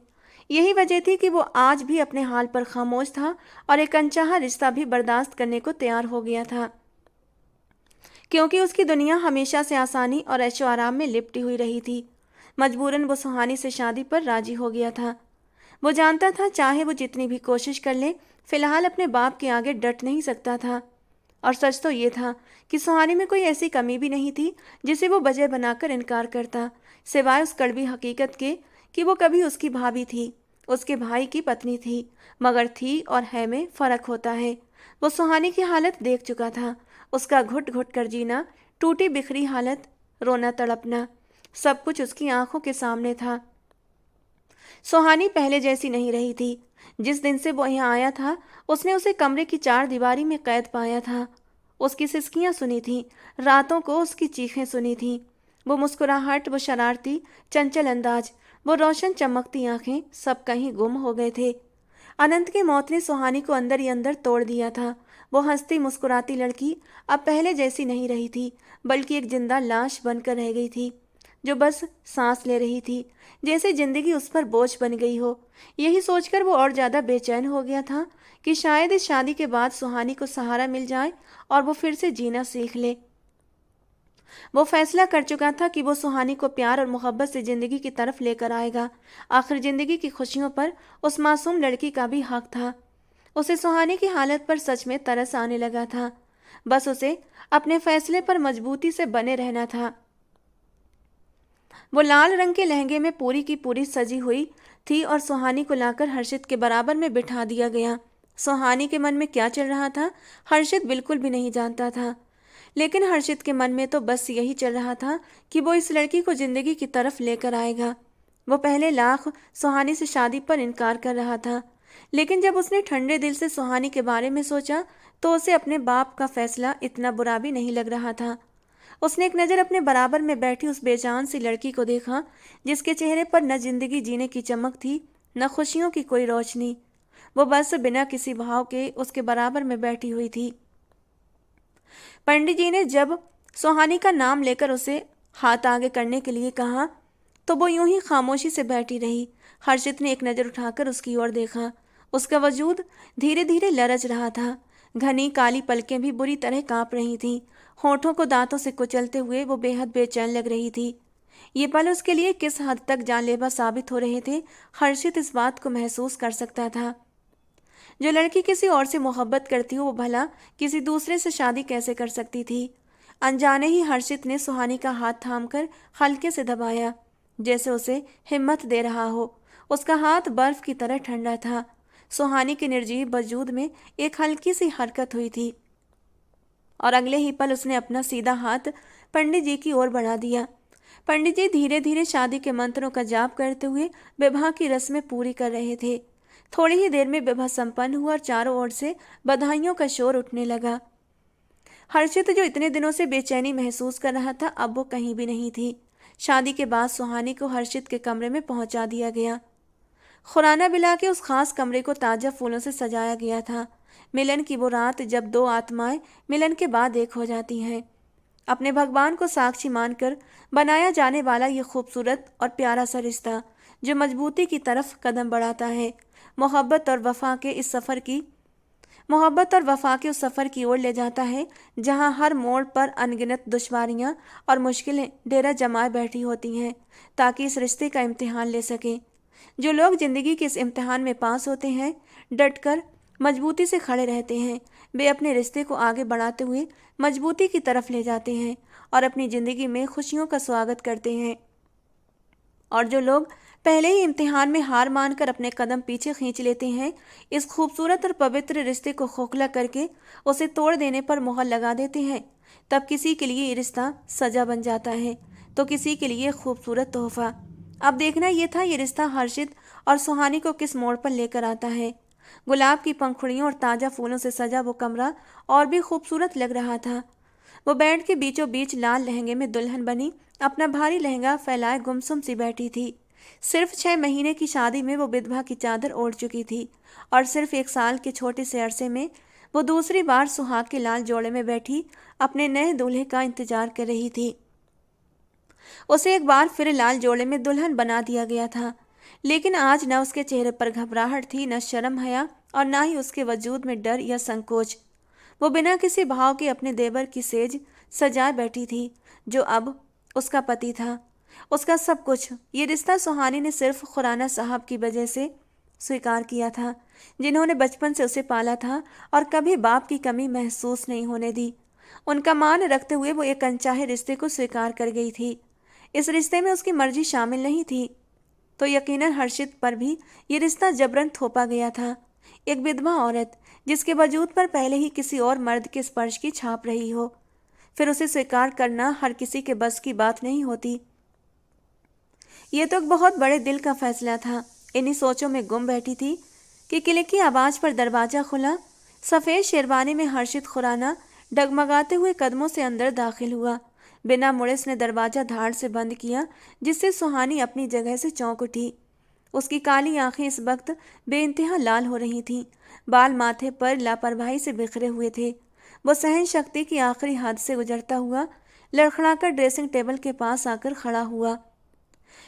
यही वजह थी कि वो आज भी अपने हाल पर खामोश था और एक अनचाहा रिश्ता भी बर्दाश्त करने को तैयार हो गया था, क्योंकि उसकी दुनिया हमेशा से आसानी और ऐशो आराम में लिपटी हुई रही थी। मजबूरन वो सुहानी से शादी पर राजी हो गया था। वो जानता था चाहे वो जितनी भी कोशिश कर ले, फिलहाल अपने बाप के आगे डट नहीं सकता था। और सच तो ये था कि सुहानी में कोई ऐसी कमी भी नहीं थी जिसे वो वजह बनाकर इनकार करता, सिवाय उस कड़वी हकीकत के कि वो कभी उसकी भाभी थी, उसके भाई की पत्नी थी। मगर थी और है में फ़र्क होता है। वो सुहानी की हालत देख चुका था, उसका घुट घुट कर जीना, टूटी बिखरी हालत, रोना तड़पना, सब कुछ उसकी आंखों के सामने था। सुहानी पहले जैसी नहीं रही थी। जिस दिन से वो यहाँ आया था उसने उसे कमरे की चार दीवारी में कैद पाया था। उसकी सिसकियाँ सुनी थी, रातों को उसकी चीखें सुनी थी। वो मुस्कुराहट, वो शरारती चंचल अंदाज, वो रोशन चमकती आंखें, सब कहीं गुम हो गए थे। अनंत की मौत ने सुहानी को अंदर ही अंदर तोड़ दिया था। वो हंसती मुस्कुराती लड़की अब पहले जैसी नहीं रही थी, बल्कि एक जिंदा लाश बनकर रह गई थी, जो बस सांस ले रही थी, जैसे जिंदगी उस पर बोझ बन गई हो। यही सोचकर वो और ज़्यादा बेचैन हो गया था कि शायद इस शादी के बाद सुहानी को सहारा मिल जाए और वो फिर से जीना सीख ले। वो फैसला कर चुका था कि वो सुहानी को प्यार और मोहब्बत से ज़िंदगी की तरफ लेकर आएगा। आखिर ज़िंदगी की खुशियों पर उस मासूम लड़की का भी हक था। उसे सुहानी की हालत पर सच में तरस आने लगा था। बस उसे अपने फैसले पर मजबूती से बने रहना था। वो लाल रंग के लहंगे में पूरी की पूरी सजी हुई थी और सुहानी को लाकर हर्षित के बराबर में बिठा दिया गया। सुहानी के मन में क्या चल रहा था हर्षित बिल्कुल भी नहीं जानता था, लेकिन हर्षित के मन में तो बस यही चल रहा था कि वो इस लड़की को जिंदगी की तरफ लेकर आएगा। वो पहले लाख सुहानी से शादी पर इनकार कर रहा था, लेकिन जब उसने ठंडे दिल से सुहानी के बारे में सोचा तो उसे अपने बाप का फैसला इतना बुरा भी नहीं लग रहा था। उसने एक नज़र अपने बराबर में बैठी उस बेजान सी लड़की को देखा, जिसके चेहरे पर न जिंदगी जीने की चमक थी, न खुशियों की कोई रोशनी। वो बस बिना किसी भाव के उसके बराबर में बैठी हुई थी। पंडित जी ने जब सुहानी का नाम लेकर उसे हाथ आगे करने के लिए कहा तो वो यूं ही खामोशी से बैठी रही। हर्षित ने एक नज़र उठाकर उसकी ओर देखा। उसका वजूद धीरे धीरे लरज रहा था। घनी काली पलकें भी बुरी तरह कांप रही थीं। होठों को दांतों से कुचलते हुए वो बेहद बेचैन लग रही थी। ये पल उसके लिए किस हद तक जानलेवा साबित हो रहे थे, हर्षित इस बात को महसूस कर सकता था। जो लड़की किसी और से मोहब्बत करती हो वो भला किसी दूसरे से शादी कैसे कर सकती थी। अनजाने ही हर्षित ने सुहानी का हाथ थामकर हल्के से दबाया, जैसे उसे हिम्मत दे रहा हो। उसका हाथ बर्फ की तरह ठंडा था। सुहानी के निर्जीव वजूद में एक हल्की सी हरकत हुई थी और अगले ही पल उसने अपना सीधा हाथ पंडित जी की ओर बढ़ा दिया। पंडित जी धीरे धीरे शादी के मंत्रों का जाप करते हुए विवाह की रस्में पूरी कर रहे थे। थोड़ी ही देर में विवाह संपन्न हुआ और चारों ओर से बधाइयों का शोर उठने लगा। हर्षित जो इतने दिनों से बेचैनी महसूस कर रहा था, अब वो कहीं भी नहीं थी। शादी के बाद सुहानी को हर्षित के कमरे में पहुंचा दिया गया। खुराना बिला के उस खास कमरे को ताजा फूलों से सजाया गया था। मिलन की वो रात जब दो आत्माएं मिलन के बाद एक हो जाती हैं। अपने भगवान को साक्षी मानकर बनाया जाने वाला ये खूबसूरत और प्यारा सा रिश्ता जो मजबूती की तरफ कदम बढ़ाता है, मोहब्बत और वफा के उस सफ़र की ओर ले जाता है जहां हर मोड़ पर अनगिनत दुश्वारियां और मुश्किलें डेरा जमाए बैठी होती हैं ताकि इस रिश्ते का इम्तिहान ले सकें। जो लोग जिंदगी के इस इम्तिहान में पास होते हैं, डटकर मजबूती से खड़े रहते हैं, वे अपने रिश्ते को आगे बढ़ाते हुए मजबूती की तरफ ले जाते हैं और अपनी ज़िंदगी में खुशियों का स्वागत करते हैं। और जो लोग पहले ही इम्तिहान में हार मानकर अपने कदम पीछे खींच लेते हैं, इस खूबसूरत और पवित्र रिश्ते को खोखला करके उसे तोड़ देने पर मोहर लगा देते हैं, तब किसी के लिए ये रिश्ता सजा बन जाता है तो किसी के लिए खूबसूरत तोहफा। अब देखना ये था ये रिश्ता हर्षित और सुहानी को किस मोड़ पर लेकर आता है। गुलाब की पंखुड़ियों और ताज़ा फूलों से सजा वो कमरा और भी खूबसूरत लग रहा था। वो बेड के बीचों बीच लाल लहंगे में दुल्हन बनी अपना भारी लहंगा फैलाए गुमसुम सी बैठी थी। सिर्फ 6 महीने की शादी में वो विधवा की चादर ओढ़ चुकी थी और सिर्फ 1 साल के छोटे से अरसे में वो दूसरी बार सुहाग के लाल जोड़े में बैठी अपने नए दूल्हे का इंतजार कर रही थी। उसे एक बार फिर लाल जोड़े में दुल्हन बना दिया गया था, लेकिन आज न उसके चेहरे पर घबराहट थी, न शर्म हया और न ही उसके वजूद में डर या संकोच। वो बिना किसी भाव के अपने देवर की सेज सजाए बैठी थी जो अब उसका पति था, उसका सब कुछ। ये रिश्ता सुहानी ने सिर्फ खुराना साहब की वजह से स्वीकार किया था, जिन्होंने बचपन से उसे पाला था और कभी बाप की कमी महसूस नहीं होने दी। उनका मान रखते हुए वो एक अनचाहे रिश्ते को स्वीकार कर गई थी। इस रिश्ते में उसकी मर्जी शामिल नहीं थी तो यकीनन हर्षित पर भी ये रिश्ता जबरन थोपा गया था। एक विधवा औरत जिसके वजूद पर पहले ही किसी और मर्द के स्पर्श की छाप रही हो, फिर उसे स्वीकार करना हर किसी के बस की बात नहीं होती। ये तो एक बहुत बड़े दिल का फैसला था। इन्हीं सोचों में गुम बैठी थी कि किले की आवाज़ पर दरवाज़ा खुला। सफ़ेद शेरवानी में हर्षित खुराना डगमगाते हुए कदमों से अंदर दाखिल हुआ। बिना मुड़े उसने दरवाज़ा धाड़ से बंद किया, जिससे सुहानी अपनी जगह से चौंक उठी। उसकी काली आंखें इस वक्त बेइंतहा लाल हो रही थीं, बाल माथे पर लापरवाही से बिखरे हुए थे। वो सहन शक्ति की आखिरी हद से गुजरता हुआ लड़खड़ाकर ड्रेसिंग टेबल के पास आकर खड़ा हुआ।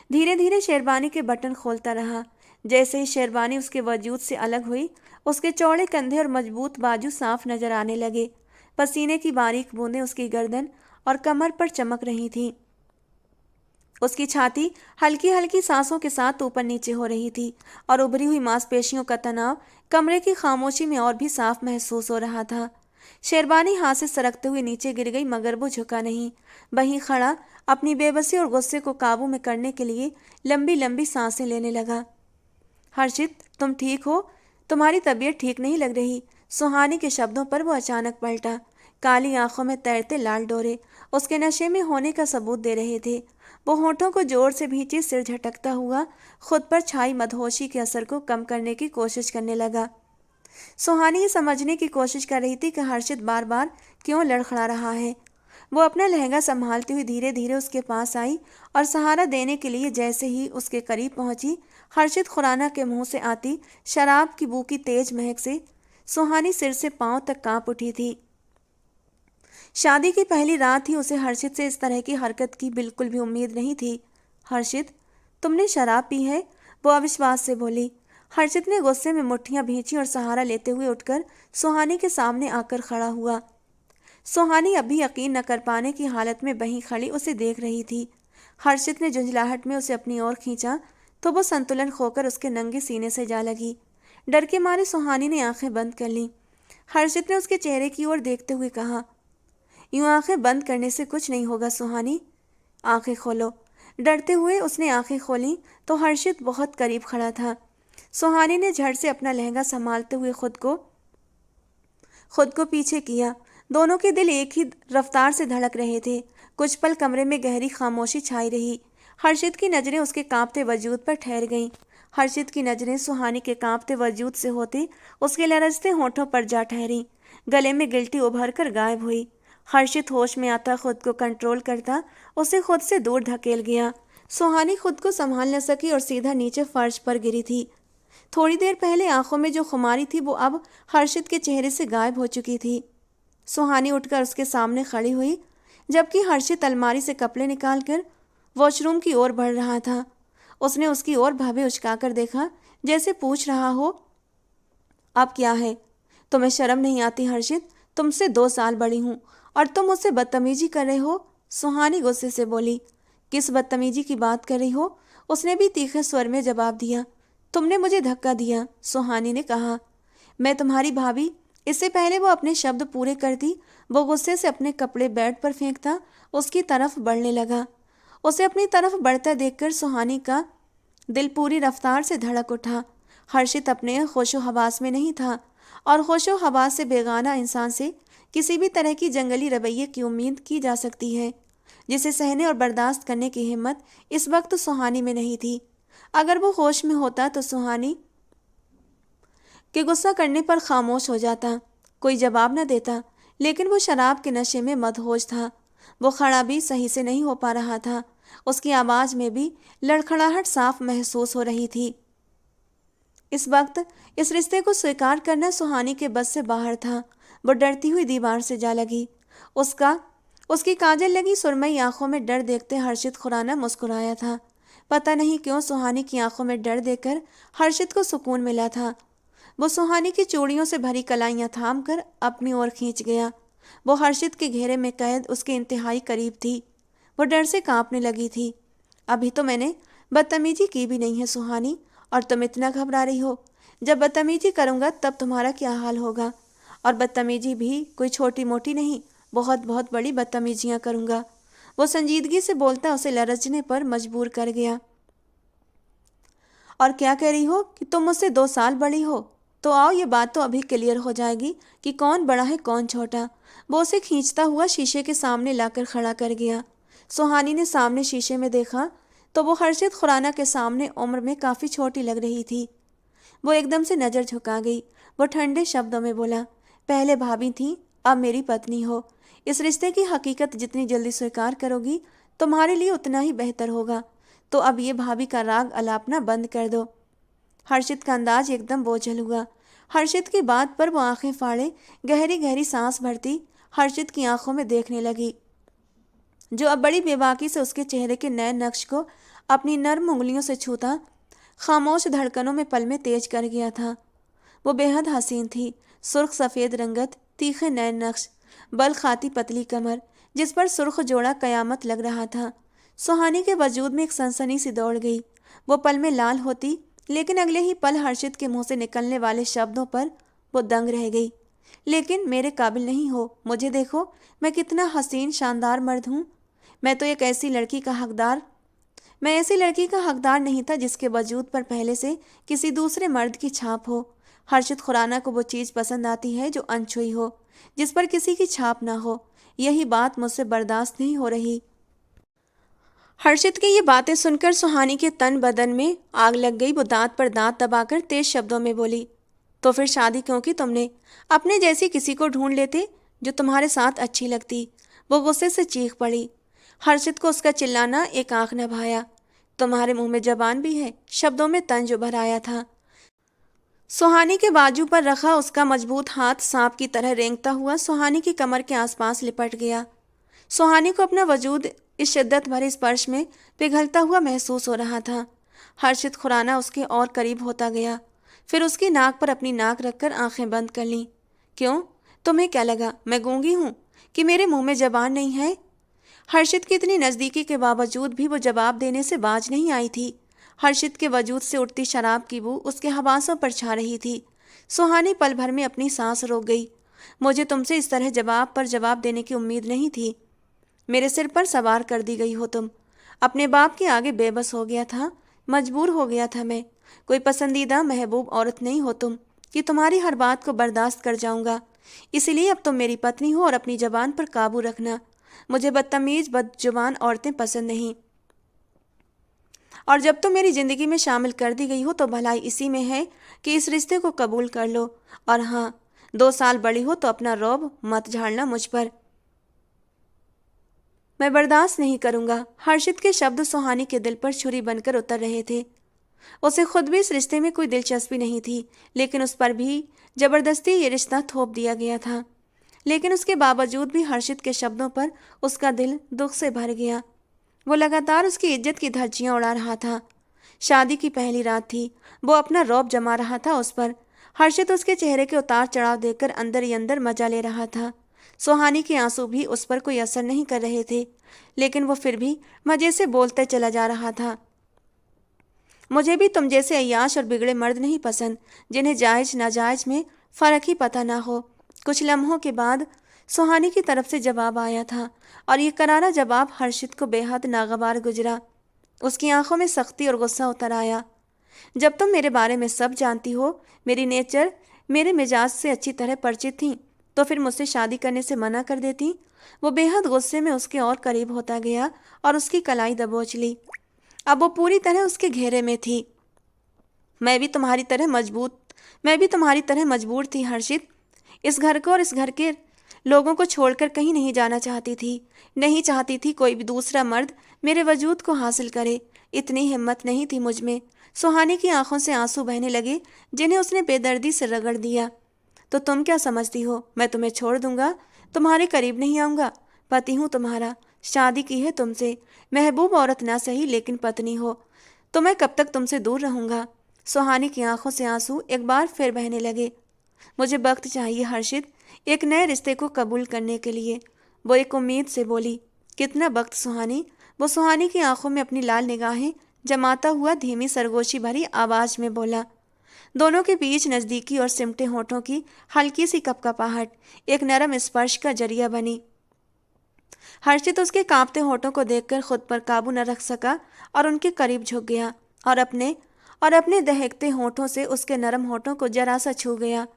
धीरे धीरे शेरवानी के बटन खोलता रहा। जैसे ही शेरवानी उसके वजूद से अलग हुई, उसके चौड़े कंधे और मजबूत बाजू साफ नजर आने लगे। पसीने की बारीक बूंदें उसकी गर्दन और कमर पर चमक रही थीं। उसकी छाती हल्की हल्की सांसों के साथ ऊपर नीचे हो रही थी और उभरी हुई मांसपेशियों का तनाव कमरे की खामोशी में और भी साफ महसूस हो रहा था। शेरवानी हाथ से सरकते हुए नीचे गिर गई, मगर वो झुका नहीं। वहीं खड़ा अपनी बेबसी और गुस्से को काबू में करने के लिए लंबी लंबी सांसें लेने लगा। हर्षित, तुम ठीक हो? तुम्हारी तबीयत ठीक नहीं लग रही। सुहानी के शब्दों पर वो अचानक पलटा। काली आंखों में तैरते लाल डोरे उसके नशे में होने का सबूत दे रहे थे। वो होठों को जोर से भींचे सिर झटकता हुआ खुद पर छाई मदहोशी के असर को कम करने की कोशिश करने लगा। सुहानी ये समझने की कोशिश कर रही थी कि हर्षित बार बार क्यों लड़खड़ा रहा है। वो अपना लहंगा संभालती हुई धीरे धीरे उसके पास आई और सहारा देने के लिए जैसे ही उसके करीब पहुंची, हर्षित खुराना के मुंह से आती शराब की बू की तेज महक से सुहानी सिर से पांव तक कांप उठी थी। शादी की पहली रात ही उसे हर्षित से इस तरह की हरकत की बिल्कुल भी उम्मीद नहीं थी। हर्षित, तुमने शराब पी है? वो अविश्वास से बोली। हर्षित ने गुस्से में मुट्ठियां भींची और सहारा लेते हुए उठकर सुहानी के सामने आकर खड़ा हुआ। सुहानी अभी यकीन न कर पाने की हालत में वहीं खड़ी उसे देख रही थी। हर्षित ने झुंझलाहट में उसे अपनी ओर खींचा तो वो संतुलन खोकर उसके नंगे सीने से जा लगी। डर के मारे सुहानी ने आंखें बंद कर लीं। हर्षित ने उसके चेहरे की ओर देखते हुए कहा, यूं आंखें बंद करने से कुछ नहीं होगा सुहानी, आंखें खोलो। डरते हुए उसने आंखें खोली तो हर्षित बहुत करीब खड़ा था। सुहानी ने झट से अपना लहंगा संभालते हुए खुद को पीछे किया। दोनों के दिल एक ही रफ्तार से धड़क रहे थे। कुछ पल कमरे में गहरी खामोशी छाई रही। हर्षित की नजरें उसके कांपते वजूद पर ठहर गईं। हर्षित की नजरें सुहानी के कांपते वजूद से होते उसके लरजते होठों पर जा ठहरी। गले में गिल्टी उभर कर गायब हुई। हर्षित होश में आता खुद को कंट्रोल करता उसे खुद से दूर धकेल गया। सुहानी खुद को संभाल न सकी और सीधा नीचे फर्श पर गिरी थी। थोड़ी देर पहले आंखों में जो खुमारी थी वो अब हर्षित के चेहरे से गायब हो चुकी थी। सुहानी उठकर उसके सामने खड़ी हुई, जबकि हर्षित अलमारी से कपड़े निकालकर वॉशरूम की ओर बढ़ रहा था। उसने उसकी ओर भावे उचकाकर देखा, जैसे पूछ रहा हो, अब क्या है? तुम्हें शर्म नहीं आती हर्षित? तुमसे 2 साल बड़ी हूं और तुम मुझसे बदतमीजी कर रहे हो। सुहानी गुस्से से बोली। किस बदतमीजी की बात कर रही हो? उसने भी तीखे स्वर में जवाब दिया। तुमने मुझे धक्का दिया, सुहानी ने कहा। मैं तुम्हारी भाभी? इससे पहले वो अपने शब्द पूरे करती, वो गुस्से से अपने कपड़े बेड पर फेंकता उसकी तरफ बढ़ने लगा। उसे अपनी तरफ बढ़ता देखकर सुहानी का दिल पूरी रफ्तार से धड़क उठा। हर्षित अपने होशो हवास में नहीं था और होशो हवास से बेगाना इंसान से किसी भी तरह की जंगली रवैये की उम्मीद की जा सकती है, जिसे सहने और बर्दाश्त करने की हिम्मत इस वक्त सुहानी में नहीं थी। अगर वो होश में होता तो सुहानी के गुस्सा करने पर खामोश हो जाता, कोई जवाब न देता, लेकिन वो शराब के नशे में मदहोश था। वो खड़ा भी सही से नहीं हो पा रहा था। उसकी आवाज में भी लड़खड़ाहट साफ महसूस हो रही थी। इस वक्त इस रिश्ते को स्वीकार करना सुहानी के बस से बाहर था। वो डरती हुई दीवार से जा लगी। उसकी काजल लगी सुरमई आंखों में डर देखते हर्षित खुराना मुस्कुराया था। पता नहीं क्यों सुहानी की आंखों में डर देखकर हर्षित को सुकून मिला था। वो सुहानी की चूड़ियों से भरी कलाइयां थाम कर अपनी ओर खींच गया। वो हर्षित के घेरे में कैद उसके इंतहाई करीब थी। वो डर से कांपने लगी थी। अभी तो मैंने बदतमीजी की भी नहीं है सुहानी, और तुम इतना घबरा रही हो। जब बदतमीजी करूंगा तब तुम्हारा क्या हाल होगा। और बदतमीजी भी कोई छोटी मोटी नहीं, बहुत बहुत बड़ी बदतमीजियां करूंगा। वो संजीदगी से बोलता उसे लरजने पर मजबूर कर गया। और क्या कह रही हो कि तुम मुझसे 2 साल बड़ी हो? तो आओ, ये बात तो अभी क्लियर हो जाएगी कि कौन बड़ा है कौन छोटा। वो उसे खींचता हुआ शीशे के सामने लाकर खड़ा कर गया। सुहानी ने सामने शीशे में देखा तो वो हर्षित खुराना के सामने उम्र में काफ़ी छोटी लग रही थी। वो एकदम से नज़र झुका गई। वो ठंडे शब्दों में बोला, पहले भाभी थी, अब मेरी पत्नी हो। इस रिश्ते की हकीकत जितनी जल्दी स्वीकार करोगी तुम्हारे लिए उतना ही बेहतर होगा। तो अब ये भाभी का राग अलापना बंद कर दो। हर्षित का अंदाज एकदम बोझल हुआ। हर्षित की बात पर वो आंखें फाड़े गहरी गहरी सांस भरती हर्षित की आंखों में देखने लगी, जो अब बड़ी बेबाकी से उसके चेहरे के नए नक्श को अपनी नर्म उंगलियों से छूता खामोश धड़कनों में पल में तेज कर गया था। वो बेहद हसीन थी। सुर्ख सफ़ेद रंगत, तीखे नए नक्श, बल खाती पतली कमर, जिस पर सुर्ख जोड़ा कयामत लग रहा था। सुहानी के वजूद में एक सनसनी सी दौड़ गई। वो पल में लाल होती, लेकिन अगले ही पल हर्षित के मुंह से निकलने वाले शब्दों पर वो दंग रह गई। लेकिन मेरे काबिल नहीं हो, मुझे देखो, मैं कितना हसीन शानदार मर्द हूँ। मैं तो एक ऐसी लड़की का हकदार मैं ऐसी लड़की का हकदार नहीं था जिसके वजूद पर पहले से किसी दूसरे मर्द की छाप हो। हर्षित खुराना को वो चीज़ पसंद आती है जो अनछुई हो, जिस पर किसी की छाप ना हो। यही बात मुझसे बर्दाश्त नहीं हो रही। हर्षित की ये बातें सुनकर सुहानी के तन बदन में आग लग गई। वो दांत पर दांत दबाकर तेज शब्दों में बोली, तो फिर शादी क्यों की तुमने? अपने जैसी किसी को ढूंढ लेते जो तुम्हारे साथ अच्छी लगती। वो गुस्से से चीख पड़ी। हर्षित को उसका चिल्लाना एक आंख न भाया। तुम्हारे मुंह में जबान भी है, शब्दों में तंज उभर आया था। सुहानी के बाजू पर रखा उसका मजबूत हाथ सांप की तरह रेंगता हुआ सुहानी की कमर के आसपास लिपट गया। सुहानी को अपना वजूद इस शिद्दत भरे स्पर्श में पिघलता हुआ महसूस हो रहा था। हर्षित खुराना उसके और करीब होता गया, फिर उसकी नाक पर अपनी नाक रखकर आंखें बंद कर लीं। क्यों? तुम्हें क्या लगा मैं गूंगी हूँ कि मेरे मुंह में जबान नहीं है? हर्षित की इतनी नज़दीकी के बावजूद भी वो जवाब देने से बाज नहीं आई थी। हर्षित के वजूद से उठती शराब की बू उसके हवासों पर छा रही थी। सुहानी पल भर में अपनी सांस रोक गई। मुझे तुमसे इस तरह जवाब पर जवाब देने की उम्मीद नहीं थी। मेरे सिर पर सवार कर दी गई हो तुम। अपने बाप के आगे बेबस हो गया था, मजबूर हो गया था मैं। कोई पसंदीदा महबूब औरत नहीं हो तुम कि तुम्हारी हर बात को बर्दाश्त कर जाऊंगा। इसीलिए अब तुम मेरी पत्नी हो और अपनी जबान पर काबू रखना। मुझे बदतमीज बदजुबान औरतें पसंद नहीं। और जब तुम मेरी ज़िंदगी में शामिल कर दी गई हो तो भलाई इसी में है कि इस रिश्ते को कबूल कर लो। और हाँ, 2 साल बड़ी हो तो अपना रौब मत झाड़ना मुझ पर। मैं बर्दाश्त नहीं करूंगा। हर्षित के शब्द सुहानी के दिल पर छुरी बनकर उतर रहे थे। उसे खुद भी इस रिश्ते में कोई दिलचस्पी नहीं थी, लेकिन उस पर भी जबरदस्ती ये रिश्ता थोप दिया गया था। लेकिन उसके बावजूद भी हर्षित के शब्दों पर उसका दिल दुख से भर गया। वो लगातार उसकी इज्जत की धज्जियां उड़ा रहा था। शादी की पहली रात थी, वो अपना रौब जमा रहा था उस पर। हर्षित उसके चेहरे के उतार चढ़ाव देखकर अंदर ही अंदर मजा ले रहा था। सुहानी के आंसू भी उस पर कोई असर नहीं कर रहे थे, लेकिन वो फिर भी मजे से बोलते चला जा रहा था। मुझे भी तुम जैसे अय्याश और बिगड़े मर्द नहीं पसंद, जिन्हें जायज नाजायज में फर्क ही पता ना हो। कुछ लम्हों के बाद सुहानी की तरफ से जवाब आया था, और ये करारा जवाब हर्षित को बेहद नागवार गुजरा। उसकी आंखों में सख्ती और गुस्सा उतर आया। जब तुम मेरे बारे में सब जानती हो, मेरी नेचर, मेरे मिजाज से अच्छी तरह परिचित थी, तो फिर मुझसे शादी करने से मना कर देती। वो बेहद गुस्से में उसके और करीब होता गया और उसकी कलाई दबोच ली। अब वो पूरी तरह उसके घेरे में थी। मैं भी तुम्हारी तरह मजबूत मैं भी तुम्हारी तरह मजबूर थी हर्षित। इस घर को और इस घर के लोगों को छोड़कर कहीं नहीं जाना चाहती थी। नहीं चाहती थी कोई भी दूसरा मर्द मेरे वजूद को हासिल करे। इतनी हिम्मत नहीं थी मुझ में। सुहानी की आंखों से आंसू बहने लगे, जिन्हें उसने बेदर्दी से रगड़ दिया। तो तुम क्या समझती हो, मैं तुम्हें छोड़ दूंगा? तुम्हारे करीब नहीं आऊंगा। पति हूं तुम्हारा, शादी की है तुमसे। महबूब औरत ना सही, लेकिन पत्नी हो। तो मैं कब तक तुमसे दूर रहूंगा? सुहानी की आंखों से आंसू एक बार फिर बहने लगे। मुझे वक्त चाहिए हर्षित, एक नए रिश्ते को कबूल करने के लिए, वो एक उम्मीद से बोली। कितना वक्त सुहानी? वो सुहानी की आंखों में अपनी लाल निगाहें जमाता हुआ धीमी सरगोशी भरी आवाज में बोला। दोनों के बीच नज़दीकी और सिमटे होठों की हल्की सी कपकपाहट एक नरम स्पर्श का जरिया बनी। हर्षित उसके कांपते होठों को देखकर खुद पर काबू न रख सका और उनके करीब झुक गया और अपने दहकते होठों से उसके नरम होठों को जरा सा छू गया।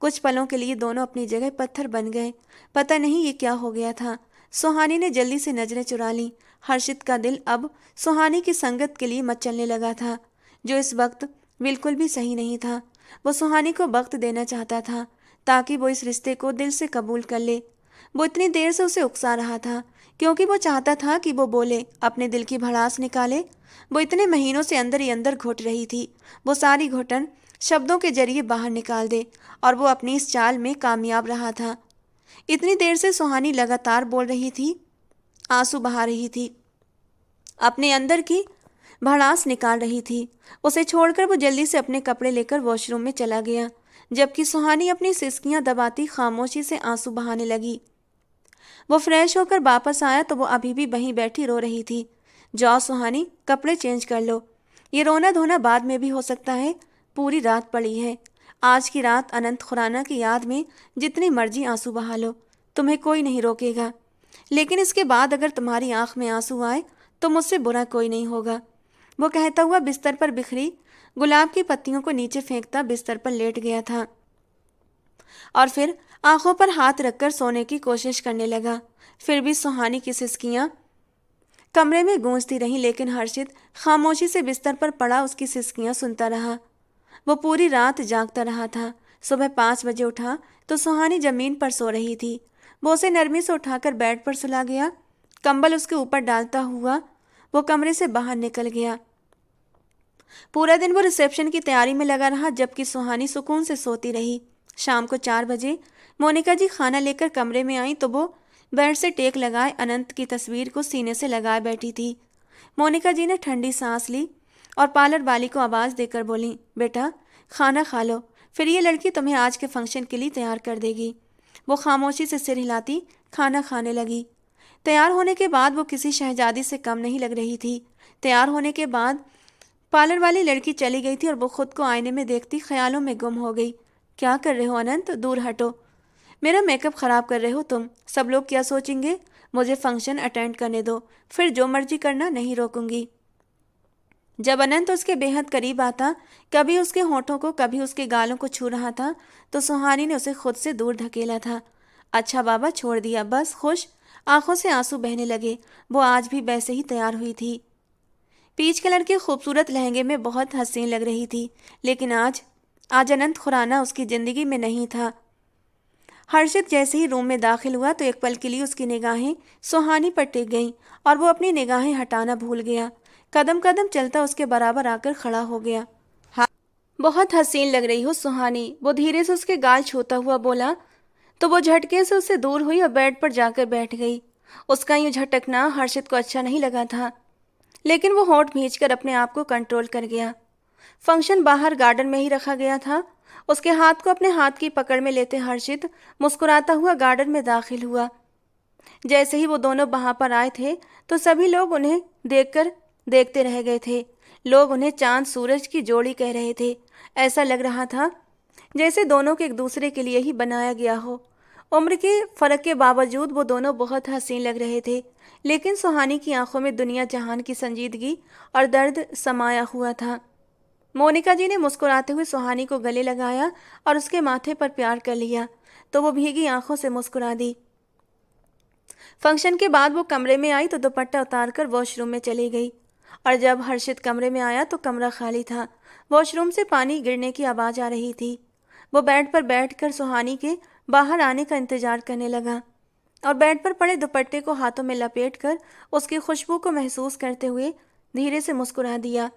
कुछ पलों के लिए दोनों अपनी जगह पत्थर बन गए। पता नहीं ये क्या हो गया था। सुहानी ने जल्दी से नजरें चुरा लीं। हर्षित का दिल अब सुहानी की संगत के लिए मचलने लगा था, जो इस वक्त बिल्कुल भी सही नहीं था। वो सुहानी को वक्त देना चाहता था, ताकि वो इस रिश्ते को दिल से कबूल कर ले। वो इतनी देर से उसे उकसा रहा था, क्योंकि वो चाहता था कि वो बोले, अपने दिल की भड़ास निकाले। वो इतने महीनों से अंदर ही अंदर घुट रही थी। वो सारी घुटन शब्दों के जरिए बाहर निकाल दे, और वो अपनी इस चाल में कामयाब रहा था। इतनी देर से सुहानी लगातार बोल रही थी, आंसू बहा रही थी, अपने अंदर की भड़ास निकाल रही थी। उसे छोड़कर वो जल्दी से अपने कपड़े लेकर वॉशरूम में चला गया, जबकि सुहानी अपनी सिसकियां दबाती खामोशी से आंसू बहाने लगी। वो फ्रेश होकर वापस आया तो वो अभी भी वहीं बैठी रो रही थी। जाओ सुहानी, कपड़े चेंज कर लो। ये रोना धोना बाद में भी हो सकता है। पूरी रात पड़ी है। आज की रात अनंत खुराना की याद में जितनी मर्जी आंसू बहा लो, तुम्हें कोई नहीं रोकेगा। लेकिन इसके बाद अगर तुम्हारी आंख में आंसू आए तो मुझसे बुरा कोई नहीं होगा। वो कहता हुआ बिस्तर पर बिखरी गुलाब की पत्तियों को नीचे फेंकता बिस्तर पर लेट गया था, और फिर आंखों पर हाथ रखकर सोने की कोशिश करने लगा। फिर भी सुहानी की सिसकियां कमरे में गूंजती रहीं, लेकिन हर्षित खामोशी से बिस्तर पर पड़ा उसकी सिसकियां सुनता रहा। वो पूरी रात जागता रहा था। सुबह 5 बजे उठा तो सुहानी जमीन पर सो रही थी। वो उसे नरमी से उठाकर बेड पर सुला गया। कंबल उसके ऊपर डालता हुआ वो कमरे से बाहर निकल गया। पूरा दिन वो रिसेप्शन की तैयारी में लगा रहा, जबकि सुहानी सुकून से सोती रही। शाम को 4 बजे मोनिका जी खाना लेकर कमरे में आई तो वो बेड से टेक लगाए अनंत की तस्वीर को सीने से लगाए बैठी थी। मोनिका जी ने ठंडी सांस ली और पार्लर वाली को आवाज़ देकर बोली, बेटा खाना खा लो, फिर ये लड़की तुम्हें आज के फंक्शन के लिए तैयार कर देगी। वो खामोशी से सिर हिलाती खाना खाने लगी। तैयार होने के बाद वो किसी शहजादी से कम नहीं लग रही थी। तैयार होने के बाद पार्लर वाली लड़की चली गई थी और वो खुद को आईने में देखती ख्यालों में गुम हो गई। क्या कर रहे हो अनंत? दूर हटो, मेरा मेकअप ख़राब कर रहे हो तुम। सब लोग क्या सोचेंगे? मुझे फंक्शन अटेंड करने दो, फिर जो मर्जी करना, नहीं रोकूंगी। जब अनंत उसके बेहद करीब आता, कभी उसके होठों को कभी उसके गालों को छू रहा था, तो सुहानी ने उसे खुद से दूर धकेला था। अच्छा बाबा, छोड़ दिया बस। खुश आंखों से आंसू बहने लगे। वो आज भी वैसे ही तैयार हुई थी। पीच कलर के खूबसूरत लहंगे में बहुत हसीन लग रही थी। लेकिन आज आज अनंत खुराना उसकी ज़िंदगी में नहीं था। हर्षित जैसे ही रूम में दाखिल हुआ तो एक पल के लिए उसकी निगाहें सुहानी पर टिक गईं और वो अपनी निगाहें हटाना भूल गया। कदम कदम चलता उसके बराबर आकर खड़ा हो गया। हाँ, बहुत हसीन लग रही हो सुहानी, वो धीरे से उसके गाल छूता हुआ बोला। तो वो झटके से उससे दूर हुई और बेड पर जाकर बैठ गई। उसका यूं झटकना हर्षित को अच्छा नहीं लगा था, लेकिन वो होंठ भींचकर अपने आप को कंट्रोल कर गया। फंक्शन बाहर गार्डन में ही रखा गया था। उसके हाथ को अपने हाथ की पकड़ में लेते हर्षित मुस्कुराता हुआ गार्डन में दाखिल हुआ। जैसे ही वो दोनों वहां पर आए थे तो सभी लोग उन्हें देखकर देखते रह गए थे। लोग उन्हें चांद सूरज की जोड़ी कह रहे थे। ऐसा लग रहा था जैसे दोनों को एक दूसरे के लिए ही बनाया गया हो। उम्र के फर्क के बावजूद वो दोनों बहुत हसीन लग रहे थे, लेकिन सुहानी की आंखों में दुनिया जहान की संजीदगी और दर्द समाया हुआ था। मोनिका जी ने मुस्कुराते हुए सुहानी को गले लगाया और उसके माथे पर प्यार कर लिया तो वो भीगी आंखों से मुस्कुरा दी। फंक्शन के बाद वो कमरे में आई तो दुपट्टा उतारकर वॉशरूम में चली गई और जब हर्षित कमरे में आया तो कमरा खाली था। वॉशरूम से पानी गिरने की आवाज़ आ रही थी। वो बेड पर बैठकर सुहानी के बाहर आने का इंतजार करने लगा और बेड पर पड़े दुपट्टे को हाथों में लपेटकर उसकी खुशबू को महसूस करते हुए धीरे से मुस्कुरा दिया।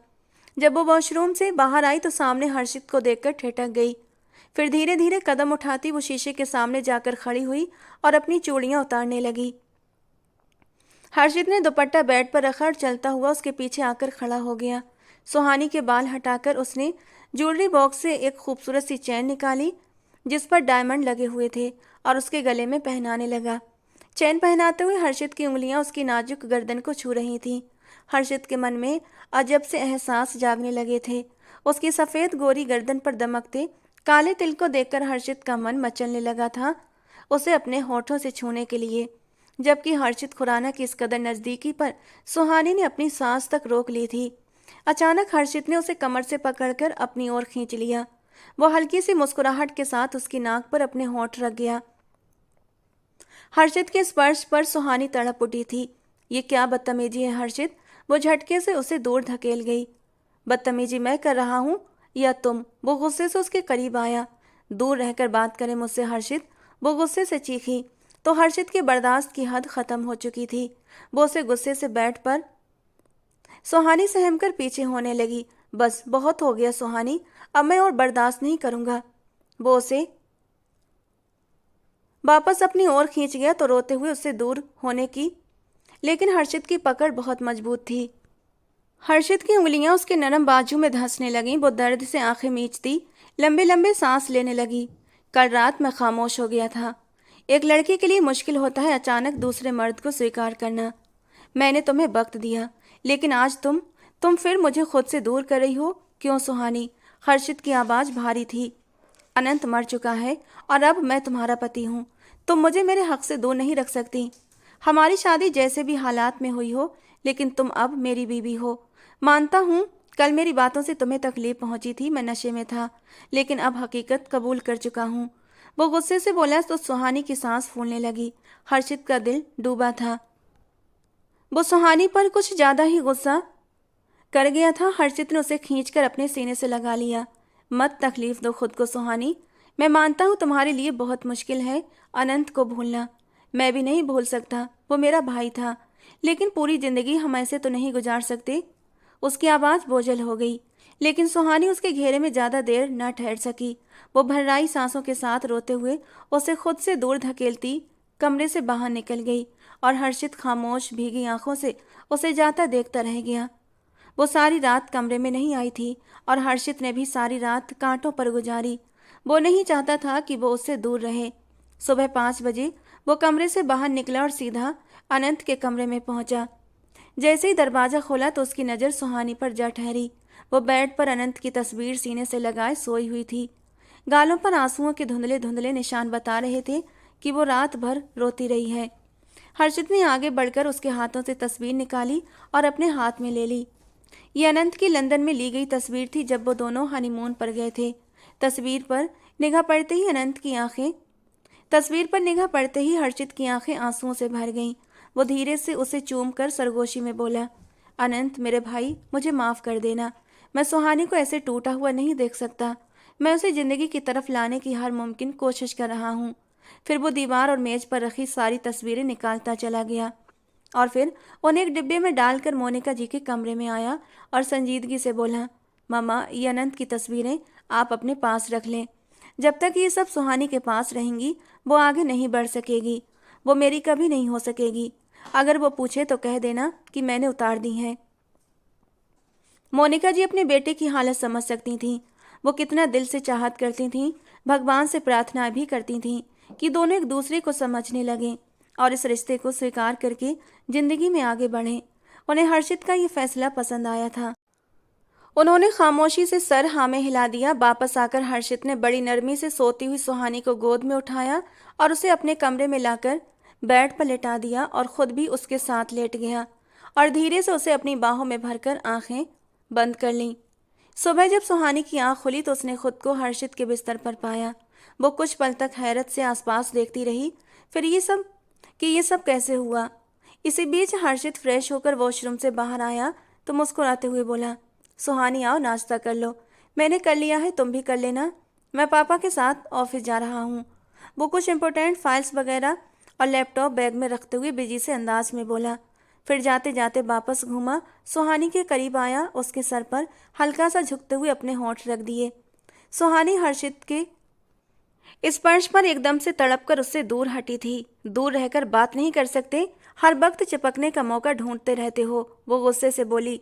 जब वो वॉशरूम से बाहर आई तो सामने हर्षित को देखकर ठिठक गई। फिर धीरे धीरे कदम उठाती वो शीशे के सामने जाकर खड़ी हुई और अपनी चूड़ियां उतारने लगी। हर्षित ने दुपट्टा बेड पर रखा और चलता हुआ उसके पीछे आकर खड़ा हो गया। सुहानी के बाल हटाकर उसने ज्वेलरी बॉक्स से एक खूबसूरत सी चैन निकाली जिस पर डायमंड लगे हुए थे और उसके गले में पहनाने लगा। चैन पहनाते हुए हर्षित की उंगलियां उसकी नाजुक गर्दन को छू रही थीं। हर्षित के मन में अजब से एहसास जागने लगे थे। उसकी सफ़ेद गोरी गर्दन पर दमकते काले तिल को देखकर हर्षित का मन मचलने लगा था उसे अपने होठों से छूने के लिए, जबकि हर्षित खुराना की इस कदर नज़दीकी पर सुहानी ने अपनी सांस तक रोक ली थी। अचानक हर्षित ने उसे कमर से पकड़कर अपनी ओर खींच लिया। वो हल्की सी मुस्कुराहट के साथ उसकी नाक पर अपने होंठ रख गया। हर्षित के स्पर्श पर सुहानी तड़प उठी थी। ये क्या बदतमीजी है हर्षित, वो झटके से उसे दूर धकेल गई। बदतमीजी मैं कर रहा हूँ या तुम? वो गुस्से से उसके करीब आया। दूर रहकर बात करें मुझसे हर्षित, वो गुस्से से चीखी। तो हर्षित की बर्दाश्त की हद खत्म हो चुकी थी। वो उसे गुस्से से बेड पर सुहानी सहमकर पीछे होने लगी। बस बहुत हो गया सुहानी, अब मैं और बर्दाश्त नहीं करूँगा। वो उसे वापस अपनी ओर खींच गया तो रोते हुए उससे दूर होने की, लेकिन हर्षित की पकड़ बहुत मजबूत थी। हर्षित की उंगलियां उसके नरम बाजू में धंसने लगीं। वो दर्द से आंखें मीचती लंबे लंबे सांस लेने लगी। कल रात मैं खामोश हो गया था। एक लड़की के लिए मुश्किल होता है अचानक दूसरे मर्द को स्वीकार करना। मैंने तुम्हें वक्त दिया, लेकिन आज तुम फिर मुझे खुद से दूर कर रही हो। क्यों सुहानी? हर्षित की आवाज़ भारी थी। अनंत मर चुका है और अब मैं तुम्हारा पति हूँ। तुम मुझे मेरे हक से दूर नहीं रख सकती। हमारी शादी जैसे भी हालात में हुई हो, लेकिन तुम अब मेरी बीवी हो। मानता हूँ कल मेरी बातों से तुम्हें तकलीफ पहुंची थी, मैं नशे में था, लेकिन अब हकीकत कबूल कर चुका हूँ। वो गुस्से से बोला तो सुहानी की सांस फूलने लगी। हर्षित का दिल डूबा था। वो सुहानी पर कुछ ज़्यादा ही गुस्सा कर गया था। हर्षित ने उसे खींचकर अपने सीने से लगा लिया। मत तकलीफ दो खुद को सुहानी। मैं मानता हूँ तुम्हारे लिए बहुत मुश्किल है अनंत को भूलना। मैं भी नहीं भूल सकता, वो मेरा भाई था, लेकिन पूरी जिंदगी हम ऐसे तो नहीं गुजार सकते। उसकी आवाज़ बोझल हो गई, लेकिन सुहानी उसके घेरे में ज़्यादा देर न ठहर सकी। वो भर्राई सांसों के साथ रोते हुए उसे खुद से दूर धकेलती कमरे से बाहर निकल गई और हर्षित खामोश भीगी आंखों से उसे जाता देखता रह गया। वो सारी रात कमरे में नहीं आई थी और हर्षित ने भी सारी रात कांटों पर गुजारी। वो नहीं चाहता था कि वो उससे दूर रहे। सुबह 5 बजे वो कमरे से बाहर निकला और सीधा अनंत के कमरे में पहुंचा। जैसे ही दरवाज़ा खोला तो उसकी नज़र सुहानी पर जा ठहरी। वो बेड पर अनंत की तस्वीर सीने से लगाए सोई हुई थी। गालों पर आंसुओं के धुंधले धुंधले निशान बता रहे थे कि वो रात भर रोती रही है। हर्षित ने आगे बढ़कर उसके हाथों से तस्वीर निकाली और अपने हाथ में ले ली। ये अनंत की लंदन में ली गई तस्वीर थी जब वो दोनों हनीमून पर गए थे। तस्वीर पर निगाह पड़ते ही हर्षित की आंखें आंसुओं से भर गईं। वो धीरे से उसे चूमकर सरगोशी में बोला, अनंत मेरे भाई, मुझे माफ़ कर देना। मैं सुहानी को ऐसे टूटा हुआ नहीं देख सकता। मैं उसे ज़िंदगी की तरफ लाने की हर मुमकिन कोशिश कर रहा हूँ। फिर वो दीवार और मेज़ पर रखी सारी तस्वीरें निकालता चला गया और फिर उन्हें एक डिब्बे में डालकर मोनिका जी के कमरे में आया और संजीदगी से बोला, मामा, ये अनंत की तस्वीरें आप अपने पास रख लें। जब तक ये सब सुहानी के पास रहेंगी वो आगे नहीं बढ़ सकेगी। वो मेरी कभी नहीं हो सकेगी। अगर वो पूछे तो कह देना कि मैंने उतार दी है। मोनिका जी अपने बेटे की हालत समझ सकती थीं। वो कितना दिल से चाहत करती थीं, भगवान से प्रार्थना भी करती थीं कि दोनों एक दूसरे को समझने लगें और इस रिश्ते को स्वीकार करके जिंदगी में आगे बढ़ें। उन्हें हर्षित का ये फैसला पसंद आया था। उन्होंने खामोशी से सर हाँ में हिला दिया। वापस आकर हर्षित ने बड़ी नरमी से सोती हुई सुहानी को गोद में उठाया और उसे अपने कमरे में लाकर बेड पर लेटा दिया और खुद भी उसके साथ लेट गया और धीरे से उसे अपनी बाहों में भरकर आंखें बंद कर लीं। सुबह जब सुहानी की आंख खुली तो उसने खुद को हर्षित के बिस्तर पर पाया। वो कुछ पल तक हैरत से आसपास देखती रही, फिर ये सब कैसे हुआ। इसी बीच हर्षित फ्रेश होकर वॉशरूम से बाहर आया तो मुस्कुराते हुए बोला, सुहानी आओ, नाश्ता कर लो। मैंने कर लिया है, तुम भी कर लेना। मैं पापा के साथ ऑफिस जा रहा हूँ। वो कुछ इंपॉर्टेंट फाइल्स वगैरह और लैपटॉप बैग में रखते हुए बिजी से अंदाज में बोला। फिर जाते जाते वापस घूमा, सुहानी के करीब आया, उसके सर पर हल्का सा झुकते हुए अपने होंठ रख दिए। सुहानी हर्षित के स्पर्श पर एकदम से तड़प कर उससे दूर हटी थी। दूर रहकर बात नहीं कर सकते, हर वक्त चिपकने का मौका ढूंढते रहते हो। वो गुस्से से बोली,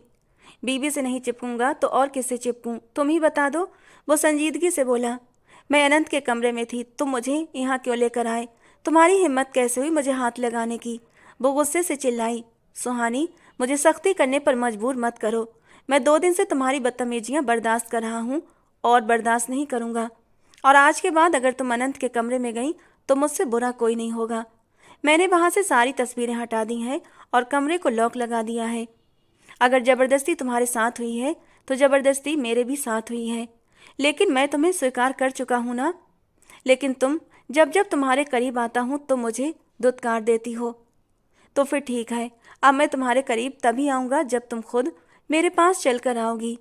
बीबी से नहीं चिपकूंगा तो और किससे चिपकूं, तुम ही बता दो। वो संजीदगी से बोला, मैं अनंत के कमरे में थी, तुम मुझे यहाँ क्यों लेकर आए? तुम्हारी हिम्मत कैसे हुई मुझे हाथ लगाने की? वो गुस्से से चिल्लाई, सुहानी, मुझे सख्ती करने पर मजबूर मत करो। मैं 2 दिन से तुम्हारी बदतमीजियां बर्दाश्त कर रहा हूँ और बर्दाश्त नहीं करूँगा। और आज के बाद अगर तुम अनंत के कमरे में गई तो मुझसे बुरा कोई नहीं होगा। मैंने वहाँ से सारी तस्वीरें हटा दी हैं और कमरे को लॉक लगा दिया है। अगर ज़बरदस्ती तुम्हारे साथ हुई है तो ज़बरदस्ती मेरे भी साथ हुई है, लेकिन मैं तुम्हें स्वीकार कर चुका हूँ ना। लेकिन तुम जब जब तुम्हारे करीब आता हूँ तो मुझे धुतकार देती हो। तो फिर ठीक है, अब मैं तुम्हारे करीब तभी आऊँगा जब तुम खुद मेरे पास चल कर आओगी।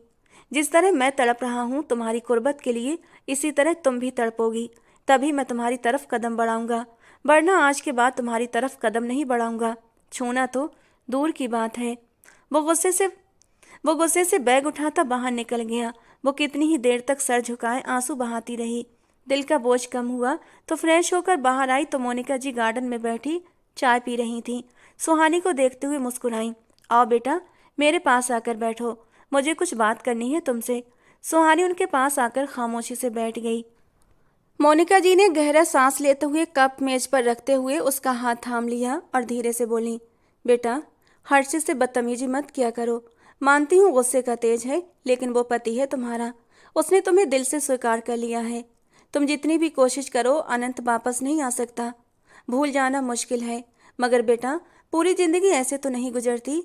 जिस तरह मैं तड़प रहा हूँ तुम्हारी कुर्बत के लिए, इसी तरह तुम भी तड़पोगी। तभी मैं तुम्हारी तरफ कदम बढ़ाऊँगा, वरना आज के बाद तुम्हारी तरफ कदम नहीं बढ़ाऊँगा। छूना तो दूर की बात है। वो गुस्से से बैग उठाता बाहर निकल गया। वो कितनी ही देर तक सर झुकाए आंसू बहाती रही। दिल का बोझ कम हुआ तो फ्रेश होकर बाहर आई तो मोनिका जी गार्डन में बैठी चाय पी रही थी। सुहानी को देखते हुए मुस्कुराई, आओ बेटा, मेरे पास आकर बैठो, मुझे कुछ बात करनी है तुमसे। सुहानी उनके पास आकर खामोशी से बैठ गई। मोनिका जी ने गहरा सांस लेते हुए कप मेज पर रखते हुए उसका हाथ थाम लिया और धीरे से बोली, बेटा, हर्षित से बदतमीजी मत किया करो। मानती हूँ गुस्से का तेज है, लेकिन वो पति है तुम्हारा, उसने तुम्हें दिल से स्वीकार कर लिया है। तुम जितनी भी कोशिश करो अनंत वापस नहीं आ सकता। भूल जाना मुश्किल है, मगर बेटा पूरी जिंदगी ऐसे तो नहीं गुजरती।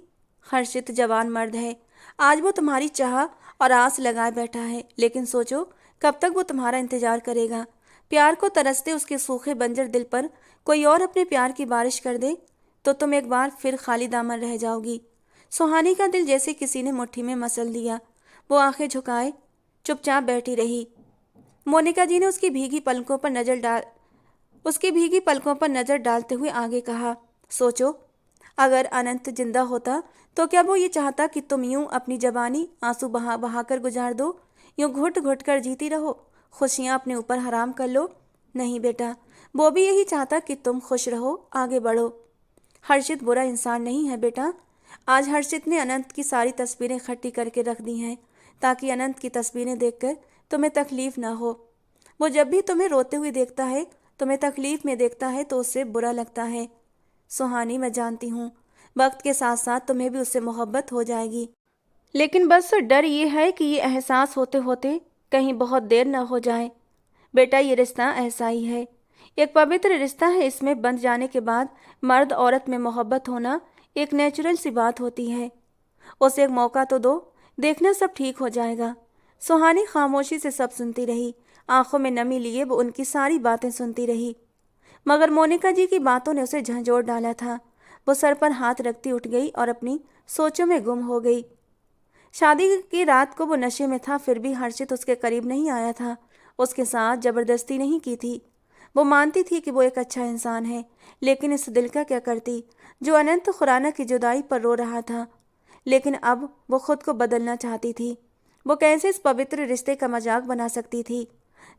हर्षित जवान मर्द है, आज वो तुम्हारी चाह और आस लगाए बैठा है, लेकिन सोचो कब तक वो तुम्हारा इंतजार करेगा। प्यार को तरसते उसके सूखे बंजर दिल पर कोई और अपने प्यार की बारिश कर दे तो तुम एक बार फिर खाली दामन रह जाओगी। सुहानी का दिल जैसे किसी ने मुट्ठी में मसल दिया। वो आंखें झुकाए चुपचाप बैठी रही। मोनिका जी ने उसकी भीगी पलकों पर नजर डालते हुए आगे कहा, सोचो, अगर अनंत जिंदा होता तो क्या वो ये चाहता कि तुम यूं अपनी जवानी आंसू बहा बहा कर गुजार दो, यूं घुट घुट कर जीती रहो, खुशियां अपने ऊपर हराम कर लो? नहीं बेटा, वो भी यही चाहता कि तुम खुश रहो, आगे बढ़ो। हर्षित बुरा इंसान नहीं है बेटा। आज हर्षित ने अनंत की सारी तस्वीरें इकट्ठी करके रख दी हैं ताकि अनंत की तस्वीरें देखकर तुम्हें तकलीफ ना हो। वो जब भी तुम्हें रोते हुए देखता है, तुम्हें तकलीफ में देखता है तो उससे बुरा लगता है। सुहानी, मैं जानती हूँ वक्त के साथ साथ तुम्हें भी उससे मोहब्बत हो जाएगी, लेकिन बस डर ये है कि ये एहसास होते होते कहीं बहुत देर न हो जाए। बेटा, ये रिश्ता ऐसा ही है, एक पवित्र रिश्ता है। इसमें बंध जाने के बाद मर्द औरत में मोहब्बत होना एक नेचुरल सी बात होती है। उसे एक मौका तो दो, देखना सब ठीक हो जाएगा। सुहानी खामोशी से सब सुनती रही, आंखों में नमी लिए वो उनकी सारी बातें सुनती रही। मगर मोनिका जी की बातों ने उसे झंझोड़ डाला था। वो सर पर हाथ रखती उठ गई और अपनी सोचों में गुम हो गई। शादी की रात को वो नशे में था, फिर भी हर्षित उसके करीब नहीं आया था, उसके साथ जबरदस्ती नहीं की थी। वो मानती थी कि वो एक अच्छा इंसान है, लेकिन इस दिल का क्या करती जो अनंत खुराना की जुदाई पर रो रहा था। लेकिन अब वो खुद को बदलना चाहती थी। वो कैसे इस पवित्र रिश्ते का मजाक बना सकती थी।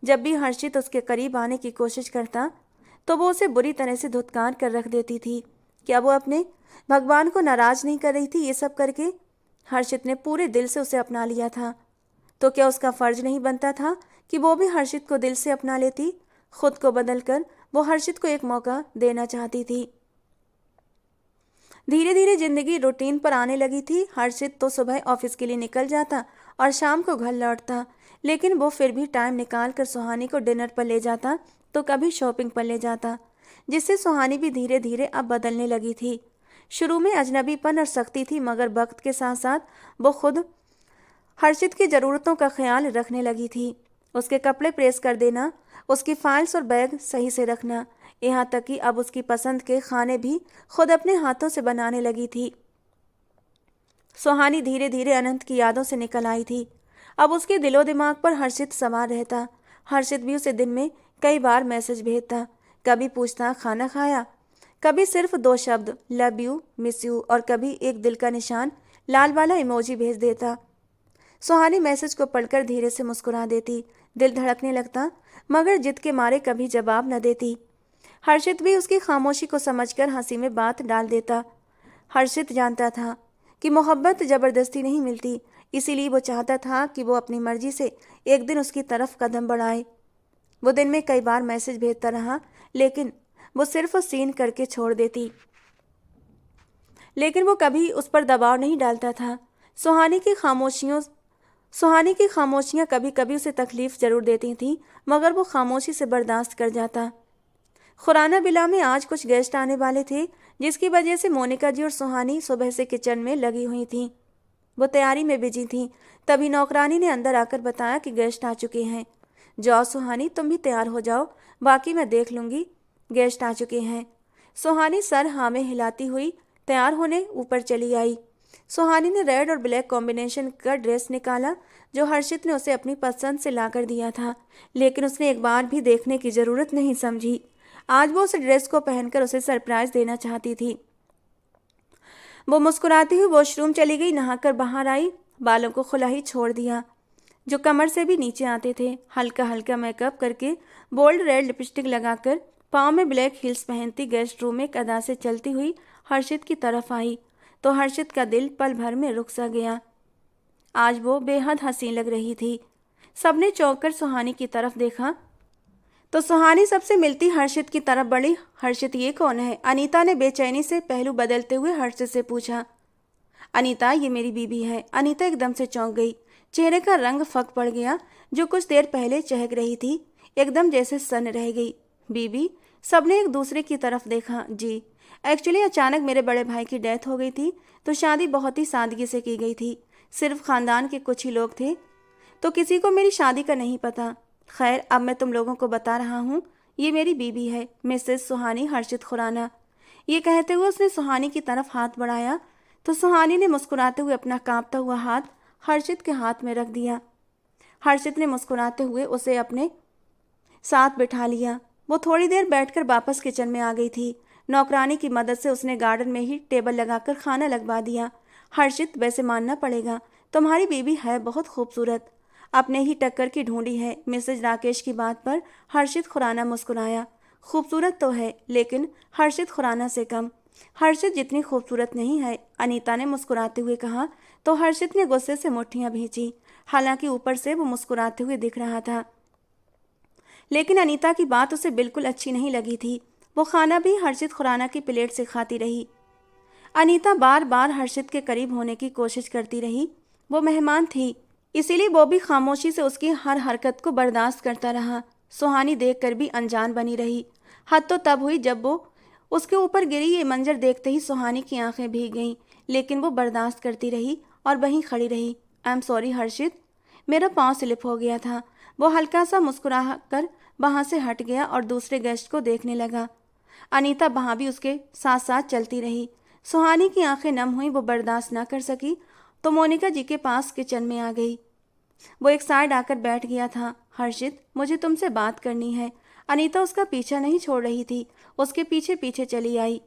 जब भी हर्षित उसके करीब आने की कोशिश करता तो वो उसे बुरी तरह से धुतकार कर रख देती थी। क्या वो अपने भगवान को नाराज नहीं कर रही थी ये सब करके? हर्षित ने पूरे दिल से उसे अपना लिया था, तो क्या उसका फर्ज नहीं बनता था कि वो भी हर्षित को दिल से अपना लेती? खुद को बदलकर वो हर्षित को एक मौका देना चाहती थी। धीरे धीरे जिंदगी रूटीन पर आने लगी थी। हर्षित तो सुबह ऑफिस के लिए निकल जाता और शाम को घर लौटता, लेकिन वो फिर भी टाइम निकाल कर सुहानी को डिनर पर ले जाता तो कभी शॉपिंग पर ले जाता, जिससे सुहानी भी धीरे धीरे अब बदलने लगी थी। शुरू में अजनबीपन और सख्ती थी, मगर वक्त के साथ साथ वो खुद हर्षित की ज़रूरतों का ख्याल रखने लगी थी। उसके कपड़े प्रेस कर देना, उसकी फाइल्स और बैग सही से रखना, यहाँ तक कि अब उसकी पसंद के खाने भी खुद अपने हाथों से बनाने लगी थी। सुहानी धीरे धीरे अनंत की यादों से निकल आई थी। अब उसके दिलो दिमाग पर हर्षित सवार रहता। हर्षित भी उसे दिन में कई बार मैसेज भेजता, कभी पूछता खाना खाया, कभी सिर्फ 2 शब्द लव यू, मिस यू, और कभी एक दिल का निशान लाल वाला इमोजी भेज देता। सुहानी मैसेज को पढ़कर धीरे से मुस्कुरा देती। दिल धड़कने लगता, मगर जिद के मारे कभी जवाब न देती। हर्षित भी उसकी खामोशी को समझकर हंसी में बात डाल देता। हर्षित जानता था कि मोहब्बत ज़बरदस्ती नहीं मिलती, इसीलिए वो चाहता था कि वो अपनी मर्जी से एक दिन उसकी तरफ कदम बढ़ाए। वो दिन में कई बार मैसेज भेजता रहा, लेकिन वो सिर्फ सीन करके छोड़ देती। लेकिन वो कभी उस पर दबाव नहीं डालता था। सुहानी की खामोशियाँ कभी कभी उसे तकलीफ जरूर देती थीं, मगर वो खामोशी से बर्दाश्त कर जाता। खुराना बिला में आज कुछ गेस्ट आने वाले थे, जिसकी वजह से मोनिका जी और सुहानी सुबह से किचन में लगी हुई थीं। वो तैयारी में बिजी थीं। तभी नौकरानी ने अंदर आकर बताया कि गेस्ट आ चुके हैं। जाओ सुहानी, तुम भी तैयार हो जाओ, बाकी मैं देख लूँगी। गेस्ट आ चुके हैं। सुहानी सर हाँ में हिलाती हुई तैयार होने ऊपर चली आई। सुहानी ने रेड और ब्लैक कॉम्बिनेशन का ड्रेस निकाला, जो हर्षित ने उसे अपनी पसंद से लाकर दिया था, लेकिन उसने एक बार भी देखने की ज़रूरत नहीं समझी। आज वो उस ड्रेस को पहनकर उसे सरप्राइज देना चाहती थी। वो मुस्कुराती हुई वॉशरूम चली गई, नहाकर बाहर आई, बालों को खुला ही छोड़ दिया जो कमर से भी नीचे आते थे। हल्का हल्का मेकअप करके बोल्ड रेड लिपस्टिक लगाकर पाँव में ब्लैक हील्स पहनती गेस्ट रूम में अदा से चलती हुई हर्षित की तरफ आई तो हर्षित का दिल पल भर में रुक सा गया। आज वो बेहद हसीन लग रही थी। सबने चौंक कर सुहानी की तरफ देखा तो सुहानी सबसे मिलती हर्षित की तरफ बढ़ी। हर्षित, ये कौन है? अनीता ने बेचैनी से पहलू बदलते हुए हर्षित से पूछा। अनीता, ये मेरी बीबी है। अनीता एकदम से चौंक गई, चेहरे का रंग फक पड़ गया। जो कुछ देर पहले चहक रही थी एकदम जैसे सन्न रह गई। बीबी? सबने एक दूसरे की तरफ देखा। जी, एक्चुअली अचानक मेरे बड़े भाई की डेथ हो गई थी, तो शादी बहुत ही सादगी से की गई थी। सिर्फ खानदान के कुछ ही लोग थे, तो किसी को मेरी शादी का नहीं पता। खैर, अब मैं तुम लोगों को बता रहा हूँ, ये मेरी बीबी है, मिसेस सुहानी हर्षित खुराना। ये कहते हुए उसने सुहानी की तरफ हाथ बढ़ाया तो सुहानी ने मुस्कुराते हुए अपना कांपता हुआ हाथ हर्षित के हाथ में रख दिया। हर्षित ने मुस्कुराते हुए उसे अपने साथ बिठा लिया। वो थोड़ी देर बैठकर वापस किचन में आ गई थी। नौकरानी की मदद से उसने गार्डन में ही टेबल लगाकर खाना लगवा दिया। हर्षित, वैसे मानना पड़ेगा, तुम्हारी बीबी है बहुत खूबसूरत, अपने ही टक्कर की ढूंढी है। मिसेज राकेश की बात पर हर्षित खुराना मुस्कुराया। खूबसूरत तो है, लेकिन हर्षित खुराना से कम। हर्षित जितनी खूबसूरत नहीं है, अनीता ने मुस्कुराते हुए कहा तो हर्षित ने गुस्से से मुट्ठियां भींची। हालांकि ऊपर से वो मुस्कुराते हुए दिख रहा था, लेकिन अनीता की बात उसे बिल्कुल अच्छी नहीं लगी थी। वो खाना भी हर्षित खुराना की प्लेट से खाती रही। अनीता बार बार हर्षित के करीब होने की कोशिश करती रही। वो मेहमान थी, इसीलिए वो भी खामोशी से उसकी हर हरकत को बर्दाश्त करता रहा। सुहानी देखकर भी अनजान बनी रही। हद तो तब हुई जब वो उसके ऊपर गिरी। ये मंजर देखते ही सुहानी की आंखें भीग गईं, लेकिन वो बर्दाश्त करती रही और वहीं खड़ी रही। आई एम सॉरी हर्षित, मेरा पाँव स्लिप हो गया था। वो हल्का सा मुस्कुरा कर वहाँ से हट गया और दूसरे गेस्ट को देखने लगा। अनीता वहाँ भी उसके साथ साथ चलती रही। सुहानी की आंखें नम हुई, वो बर्दाश्त ना कर सकी तो मोनिका जी के पास किचन में आ गई। वो एक साइड आकर बैठ गया था। हर्षित, मुझे तुमसे बात करनी है। अनीता उसका पीछा नहीं छोड़ रही थी, उसके पीछे पीछे चली आई।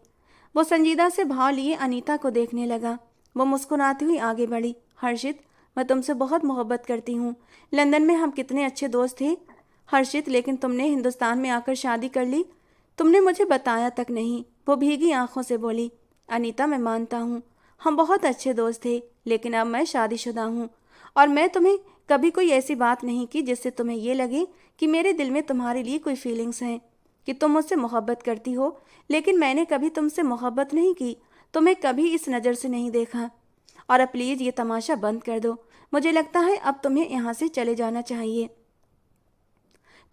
वो संजीदा से भाव लिए अनीता को देखने लगा। वो मुस्कुराती हुई आगे बढ़ी। हर्षित, मैं तुमसे बहुत मोहब्बत करती हूँ। लंदन में हम कितने अच्छे दोस्त थे हर्षित, लेकिन तुमने हिंदुस्तान में आकर शादी कर ली। तुमने मुझे बताया तक नहीं। वो भीगी आंखों से बोली। अनीता, मैं मानता हूँ हम बहुत अच्छे दोस्त थे, लेकिन अब मैं शादीशुदा हूँ और मैं तुम्हें कभी कोई ऐसी बात नहीं की जिससे तुम्हें ये लगे कि मेरे दिल में तुम्हारे लिए कोई फीलिंग्स हैं, कि तुम मुझसे मोहब्बत करती हो। लेकिन मैंने कभी तुमसे मोहब्बत नहीं की, तुम्हें कभी इस नज़र से नहीं देखा। और अब प्लीज़ ये तमाशा बंद कर दो। मुझे लगता है अब तुम्हें यहाँ से चले जाना चाहिए।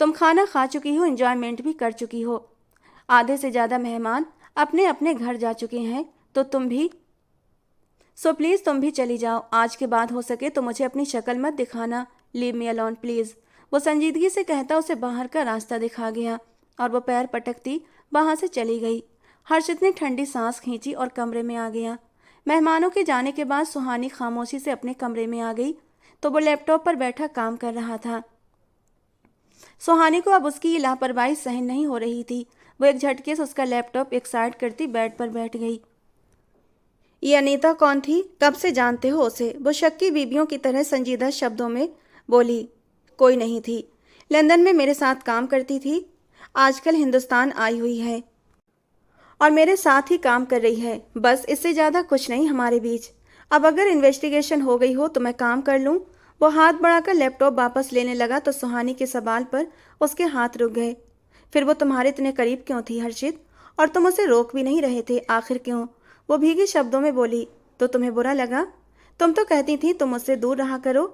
तुम खाना खा चुकी हो, एंजॉयमेंट भी कर चुकी हो। आधे से ज़्यादा मेहमान अपने अपने घर जा चुके हैं, तो तुम भी। सो प्लीज़ तुम भी चली जाओ। आज के बाद हो सके तो मुझे अपनी शक्ल मत दिखाना। Leave me alone please. वो संजीदगी से कहता उसे बाहर का रास्ता दिखा गया और वो पैर पटकती वहाँ से चली गई। हर्षित ने ठंडी सांस खींची और कमरे में आ गया। मेहमानों के जाने के बाद सुहानी खामोशी से अपने कमरे में आ गई तो वो लैपटॉप पर बैठा काम कर रहा था। सुहानी को अब उसकी ये लापरवाही सहन नहीं हो रही थी। वो एक झटके से उसका लैपटॉप एक साइड करती बेड पर बैठ गई। ये अनीता कौन थी? कब से जानते हो उसे? वो शक्की बीबियों की तरह संजीदा शब्दों में बोली। कोई नहीं थी, लंदन में मेरे साथ काम करती थी, आजकल हिंदुस्तान आई हुई है और मेरे साथ ही काम कर रही है। बस इससे ज़्यादा कुछ नहीं हमारे बीच। अब अगर इन्वेस्टिगेशन हो गई हो तो मैं काम कर लूँ। वो हाथ बढ़ाकर लैपटॉप वापस लेने लगा तो सुहानी के सवाल पर उसके हाथ रुक गए। फिर वो तुम्हारे इतने करीब क्यों थी हर्षित? और तुम उसे रोक भी नहीं रहे थे, आखिर क्यों? वो भीगे शब्दों में बोली। तो तुम्हें बुरा लगा? तुम तो कहती थी तुम मुझसे दूर रहा करो,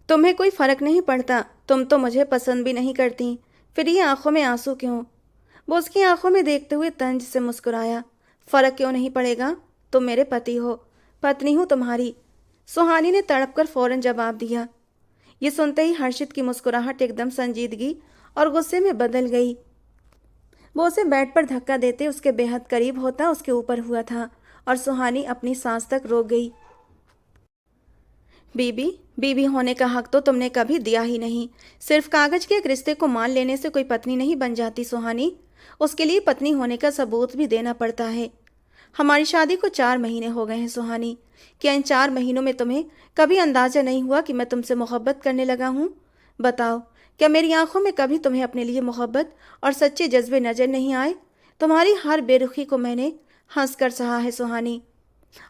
तुम्हें कोई फर्क नहीं पड़ता, तुम तो मुझे पसंद भी नहीं करती, फिर ये आंखों में आंसू क्यों? वो उसकी आंखों में देखते हुए तंज से मुस्कुराया। फर्क क्यों नहीं पड़ेगा? तुम मेरे पति हो, पत्नी हूँ तुम्हारी। सुहानी ने तड़प कर फौरन जवाब दिया। ये सुनते ही हर्षित की मुस्कुराहट एकदम संजीदगी और गुस्से में बदल गई। वो उसे बेड पर धक्का देते उसके बेहद करीब होता उसके ऊपर हुआ था और सुहानी अपनी सांस तक रोक गई। बीबी बीबी होने का हक तो तुमने कभी दिया ही नहीं। सिर्फ कागज के एक रिश्ते को मान लेने से कोई पत्नी नहीं बन जाती सुहानी, उसके लिए पत्नी होने का सबूत भी देना पड़ता है। हमारी शादी को 4 महीने हो गए हैं सुहानी। क्या इन 4 महीनों में तुम्हें कभी अंदाजा नहीं हुआ कि मैं तुमसे मोहब्बत करने लगा हूँ? बताओ, क्या मेरी आंखों में कभी तुम्हें अपने लिए मोहब्बत और सच्चे जज्बे नजर नहीं आए? तुम्हारी हर बेरुखी को मैंने हंस कर सहा है सुहानी।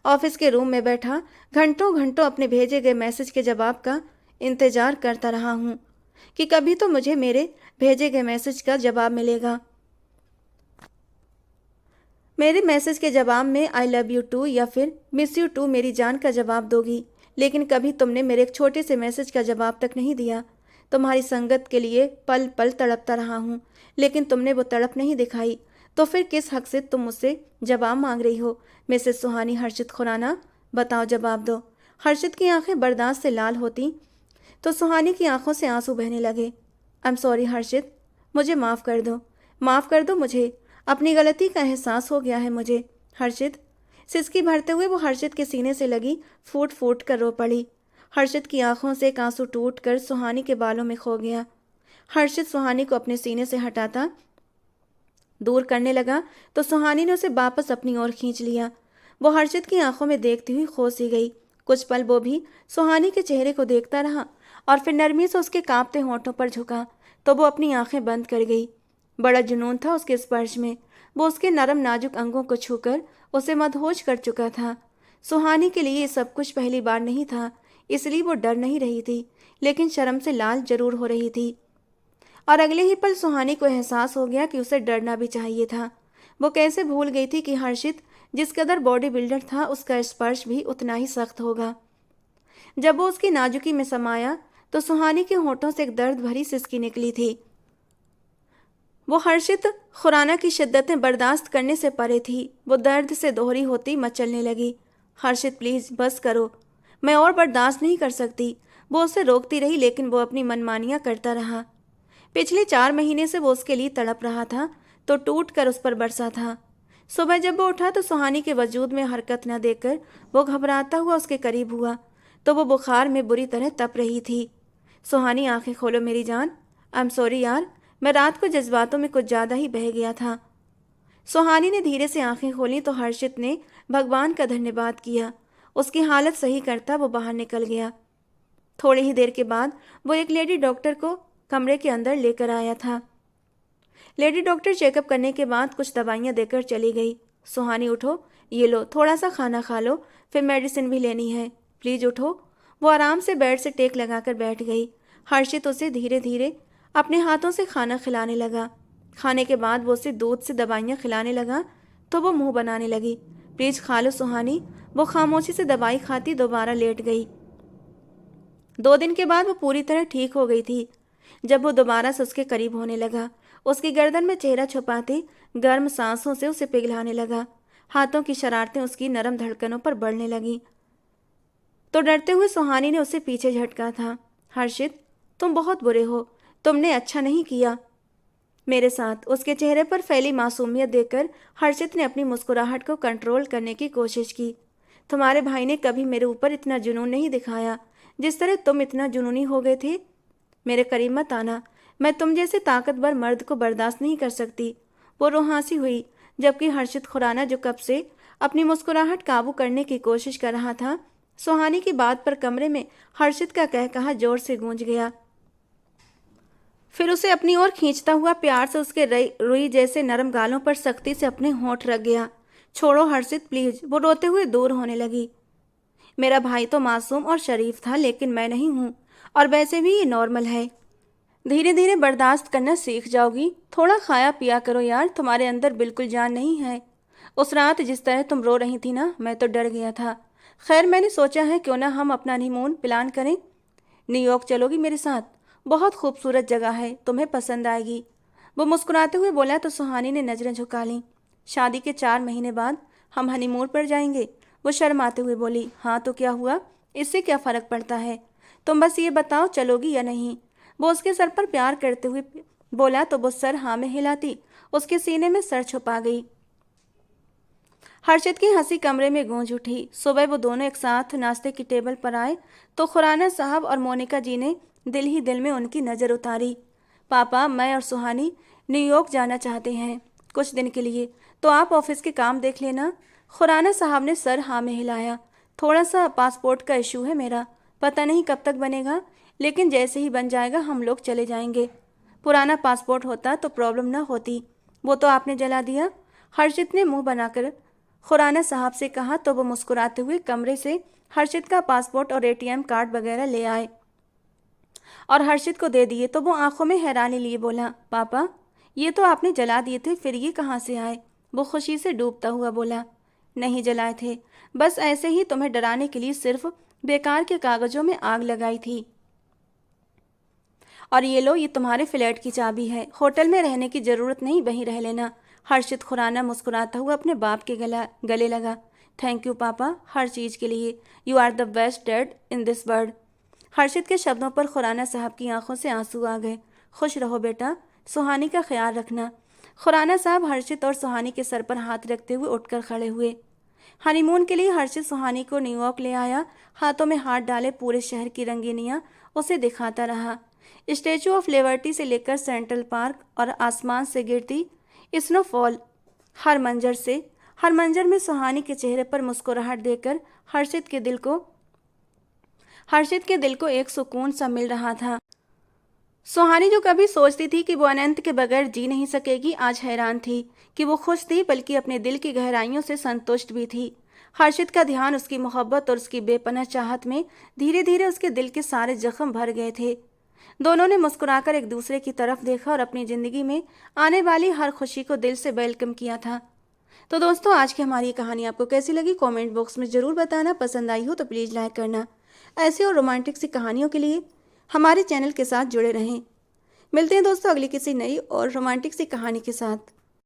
ऑफिस के रूम में बैठा घंटों घंटों अपने भेजे गए मैसेज के जवाब का इंतजार करता रहा हूँ कि कभी तो मुझे मेरे भेजे गए मैसेज का जवाब मिलेगा। मेरे मैसेज के जवाब में आई लव यू टू या फिर मिस यू टू मेरी जान का जवाब दोगी, लेकिन कभी तुमने मेरे एक छोटे से मैसेज का जवाब तक नहीं दिया। तुम्हारी संगत के लिए पल पल तड़पता रहा हूँ, लेकिन तुमने वो तड़प नहीं दिखाई। तो फिर किस हक से तुम मुझसे जवाब मांग रही हो? मिसेस सुहानी हर्षित खुराना, बताओ, जवाब दो। हर्षित की आंखें बर्दाश्त से लाल होती तो सुहानी की आंखों से आंसू बहने लगे। आई एम सॉरी हर्षित, मुझे माफ़ कर दो, माफ़ कर दो मुझे, अपनी गलती का एहसास हो गया है मुझे। हर्षित, सिसकी भरते हुए वो हर्षित के सीने से लगी फूट फूट कर रो पड़ी। हर्षित की आंखों से एक आंसू टूट कर सुहानी के बालों में खो गया। हर्षित सुहानी को अपने सीने से हटाता दूर करने लगा तो सुहानी ने उसे वापस अपनी ओर खींच लिया। वो हर्षित की आंखों में देखती हुई खो सी गई। कुछ पल वो भी सुहानी के चेहरे को देखता रहा और फिर नरमी से उसके कांपते होंठों पर झुका तो वो अपनी आंखें बंद कर गई। बड़ा जुनून था उसके स्पर्श में। वो उसके नरम नाजुक अंगों को छूकर उसे मदहोश कर चुका था। सुहानी के लिए ये सब कुछ पहली बार नहीं था, इसलिए वो डर नहीं रही थी, लेकिन शर्म से लाल जरूर हो रही थी। और अगले ही पल सुहानी को एहसास हो गया कि उसे डरना भी चाहिए था। वो कैसे भूल गई थी कि हर्षित जिस कदर बॉडी बिल्डर था उसका स्पर्श भी उतना ही सख्त होगा। जब वो उसकी नाजुकी में समाया तो सुहानी के होठों से एक दर्द भरी सिसकी निकली थी। वो हर्षित खुराना की शिद्दतें बर्दाश्त करने से परे थी। वो दर्द से दोहरी होती मचलने लगी। हर्षित प्लीज़ बस करो, मैं और बर्दाश्त नहीं कर सकती। वो उसे रोकती रही लेकिन वो अपनी मनमानियाँ करता रहा। पिछले 4 महीने से वो उसके लिए तड़प रहा था तो टूट कर उस पर बरसा था। सुबह जब वो उठा तो सुहानी के वजूद में हरकत न देखकर वो घबराता हुआ उसके करीब हुआ तो वो बुखार में बुरी तरह तप रही थी। सुहानी, आंखें खोलो मेरी जान। आई एम सॉरी यार, मैं रात को जज्बातों में कुछ ज़्यादा ही बह गया था। सुहानी ने धीरे से आंखें खोली तो हर्षित ने भगवान का धन्यवाद किया। उसकी हालत सही करता वो बाहर निकल गया। थोड़ी ही देर के बाद वो एक लेडी डॉक्टर को कमरे के अंदर लेकर आया था। लेडी डॉक्टर चेकअप करने के बाद कुछ दवाइयाँ देकर चली गई। सुहानी, उठो, ये लो, थोड़ा सा खाना खा लो, फिर मेडिसिन भी लेनी है, प्लीज़ उठो। वो आराम से बेड से टेक लगाकर बैठ गई। हर्षित उसे धीरे धीरे अपने हाथों से खाना खिलाने लगा। खाने के बाद वो उसे दूध से दवाइयाँ खिलाने लगा तो वो मुंह बनाने लगी। प्लीज़ खा लो सुहानी। वो खामोशी से दवाई खाती दोबारा लेट गई। 2 दिन के बाद वो पूरी तरह ठीक हो गई थी। जब वो दोबारा से उसके करीब होने लगा, उसकी गर्दन में चेहरा छुपाते गर्म सांसों से उसे पिघलाने लगा। हाथों की शरारतें उसकी नरम धड़कनों पर बढ़ने लगीं। तो डरते हुए सुहानी ने उसे पीछे झटका था। हर्षित, तुम बहुत बुरे हो, तुमने अच्छा नहीं किया मेरे साथ। उसके चेहरे पर फैली मासूमियत देखकर हर्षित ने अपनी मुस्कुराहट को कंट्रोल करने की कोशिश की। तुम्हारे भाई ने कभी मेरे ऊपर इतना जुनून नहीं दिखाया जिस तरह तुम इतना जुनूनी हो गए थे। मेरे करीब मत आना, मैं तुम जैसे ताकतवर मर्द को बर्दाश्त नहीं कर सकती। वो रुहासी हुई, जबकि हर्षित खुराना, जो कब से अपनी मुस्कुराहट काबू करने की कोशिश कर रहा था, सुहानी की बात पर कमरे में हर्षित का कहकहा जोर से गूंज गया। फिर उसे अपनी ओर खींचता हुआ प्यार से उसके रुई जैसे नरम गालों पर सख्ती से अपने होंठ रख गया। छोड़ो हर्षित, प्लीज। वो रोते हुए दूर होने लगी। मेरा भाई तो मासूम और शरीफ था, लेकिन मैं नहीं हूँ, और वैसे भी ये नॉर्मल है। धीरे धीरे बर्दाश्त करना सीख जाओगी। थोड़ा खाया पिया करो यार, तुम्हारे अंदर बिल्कुल जान नहीं है। उस रात जिस तरह तुम रो रही थी ना, मैं तो डर गया था। खैर, मैंने सोचा है क्यों ना हम अपना हनीमून प्लान करें। न्यूयॉर्क चलोगी मेरे साथ? बहुत खूबसूरत जगह है, तुम्हें पसंद आएगी। वो मुस्कुराते हुए बोला तो सुहानी ने नजरें झुका लीं। शादी के 4 महीने बाद हम हनीमून पर जाएंगे? वो शर्माते हुए बोली। हाँ तो क्या हुआ, इससे क्या फ़र्क पड़ता है? तुम बस ये बताओ चलोगी या नहीं। वो उसके सर पर प्यार करते हुए बोला तो वो सर हाँ में हिलाती उसके सीने में सर छुपा गई। हर्षित की हंसी कमरे में गूंज उठी। सुबह वो दोनों एक साथ नाश्ते की टेबल पर आए तो खुराना साहब और मोनिका जी ने दिल ही दिल में उनकी नज़र उतारी। पापा, मैं और सुहानी न्यूयॉर्क जाना चाहते हैं कुछ दिन के लिए, तो आप ऑफिस के काम देख लेना। खुराना साहब ने सर हाँ में हिलाया। थोड़ा सा पासपोर्ट का इशू है मेरा, पता नहीं कब तक बनेगा, लेकिन जैसे ही बन जाएगा हम लोग चले जाएंगे। पुराना पासपोर्ट होता तो प्रॉब्लम ना होती, वो तो आपने जला दिया। हर्षित ने मुंह बनाकर खुराना साहब से कहा तो वो मुस्कुराते हुए कमरे से हर्षित का पासपोर्ट और एटीएम कार्ड वगैरह ले आए और हर्षित को दे दिए। तो वो आंखों में हैरानी लिए बोला, पापा ये तो आपने जला दिए थे, फिर ये कहाँ से आए? वो खुशी से डूबता हुआ बोला, नहीं जलाए थे, बस ऐसे ही तुम्हें डराने के लिए सिर्फ बेकार के कागजों में आग लगाई थी। और ये लो, ये तुम्हारे फ्लैट की चाबी है, होटल में रहने की ज़रूरत नहीं, वहीं रह लेना। हर्षित खुराना मुस्कुराता हुआ अपने बाप के गले लगा। थैंक यू पापा, हर चीज़ के लिए। You are the best dad in this world. Harshit के शब्दों पर खुराना साहब की आंखों से आंसू आ गए। खुश रहो बेटा, सुहानी का ख्याल रखना। खुराना साहब हर्षित और सुहानी के सर पर हाथ रखते हुए उठकर खड़े हुए। हनीमून के लिए हर्षित सुहानी को न्यूयॉर्क ले आया। हाथों में हाथ डाले पूरे शहर की रंगीनियाँ उसे दिखाता रहा। स्टैचू ऑफ लिबर्टी से लेकर सेंट्रल पार्क और आसमान से गिरती स्नोफॉल, हर मंजर में सुहानी के चेहरे पर मुस्कुराहट देखकर हर्षित के दिल को एक सुकून सा मिल रहा था। सुहानी, जो कभी सोचती थी कि वो अनंत के बगैर जी नहीं सकेगी, आज हैरान थी कि वो खुश थी, बल्कि अपने दिल की गहराइयों से संतुष्ट भी थी। हर्षित का ध्यान उसकी मोहब्बत और उसकी बेपनाह चाहत में धीरे धीरे उसके दिल के सारे जख्म भर गए थे। दोनों ने मुस्कुराकर एक दूसरे की तरफ देखा और अपनी ज़िंदगी में आने वाली हर खुशी को दिल से वेलकम किया था। तो दोस्तों, आज की हमारी कहानी आपको कैसी लगी कमेंट बॉक्स में ज़रूर बताना। पसंद आई हो तो प्लीज़ लाइक करना। ऐसी और रोमांटिक सी कहानियों के लिए हमारे चैनल के साथ जुड़े रहें। मिलते हैं दोस्तों अगली किसी नई और रोमांटिक सी कहानी के साथ।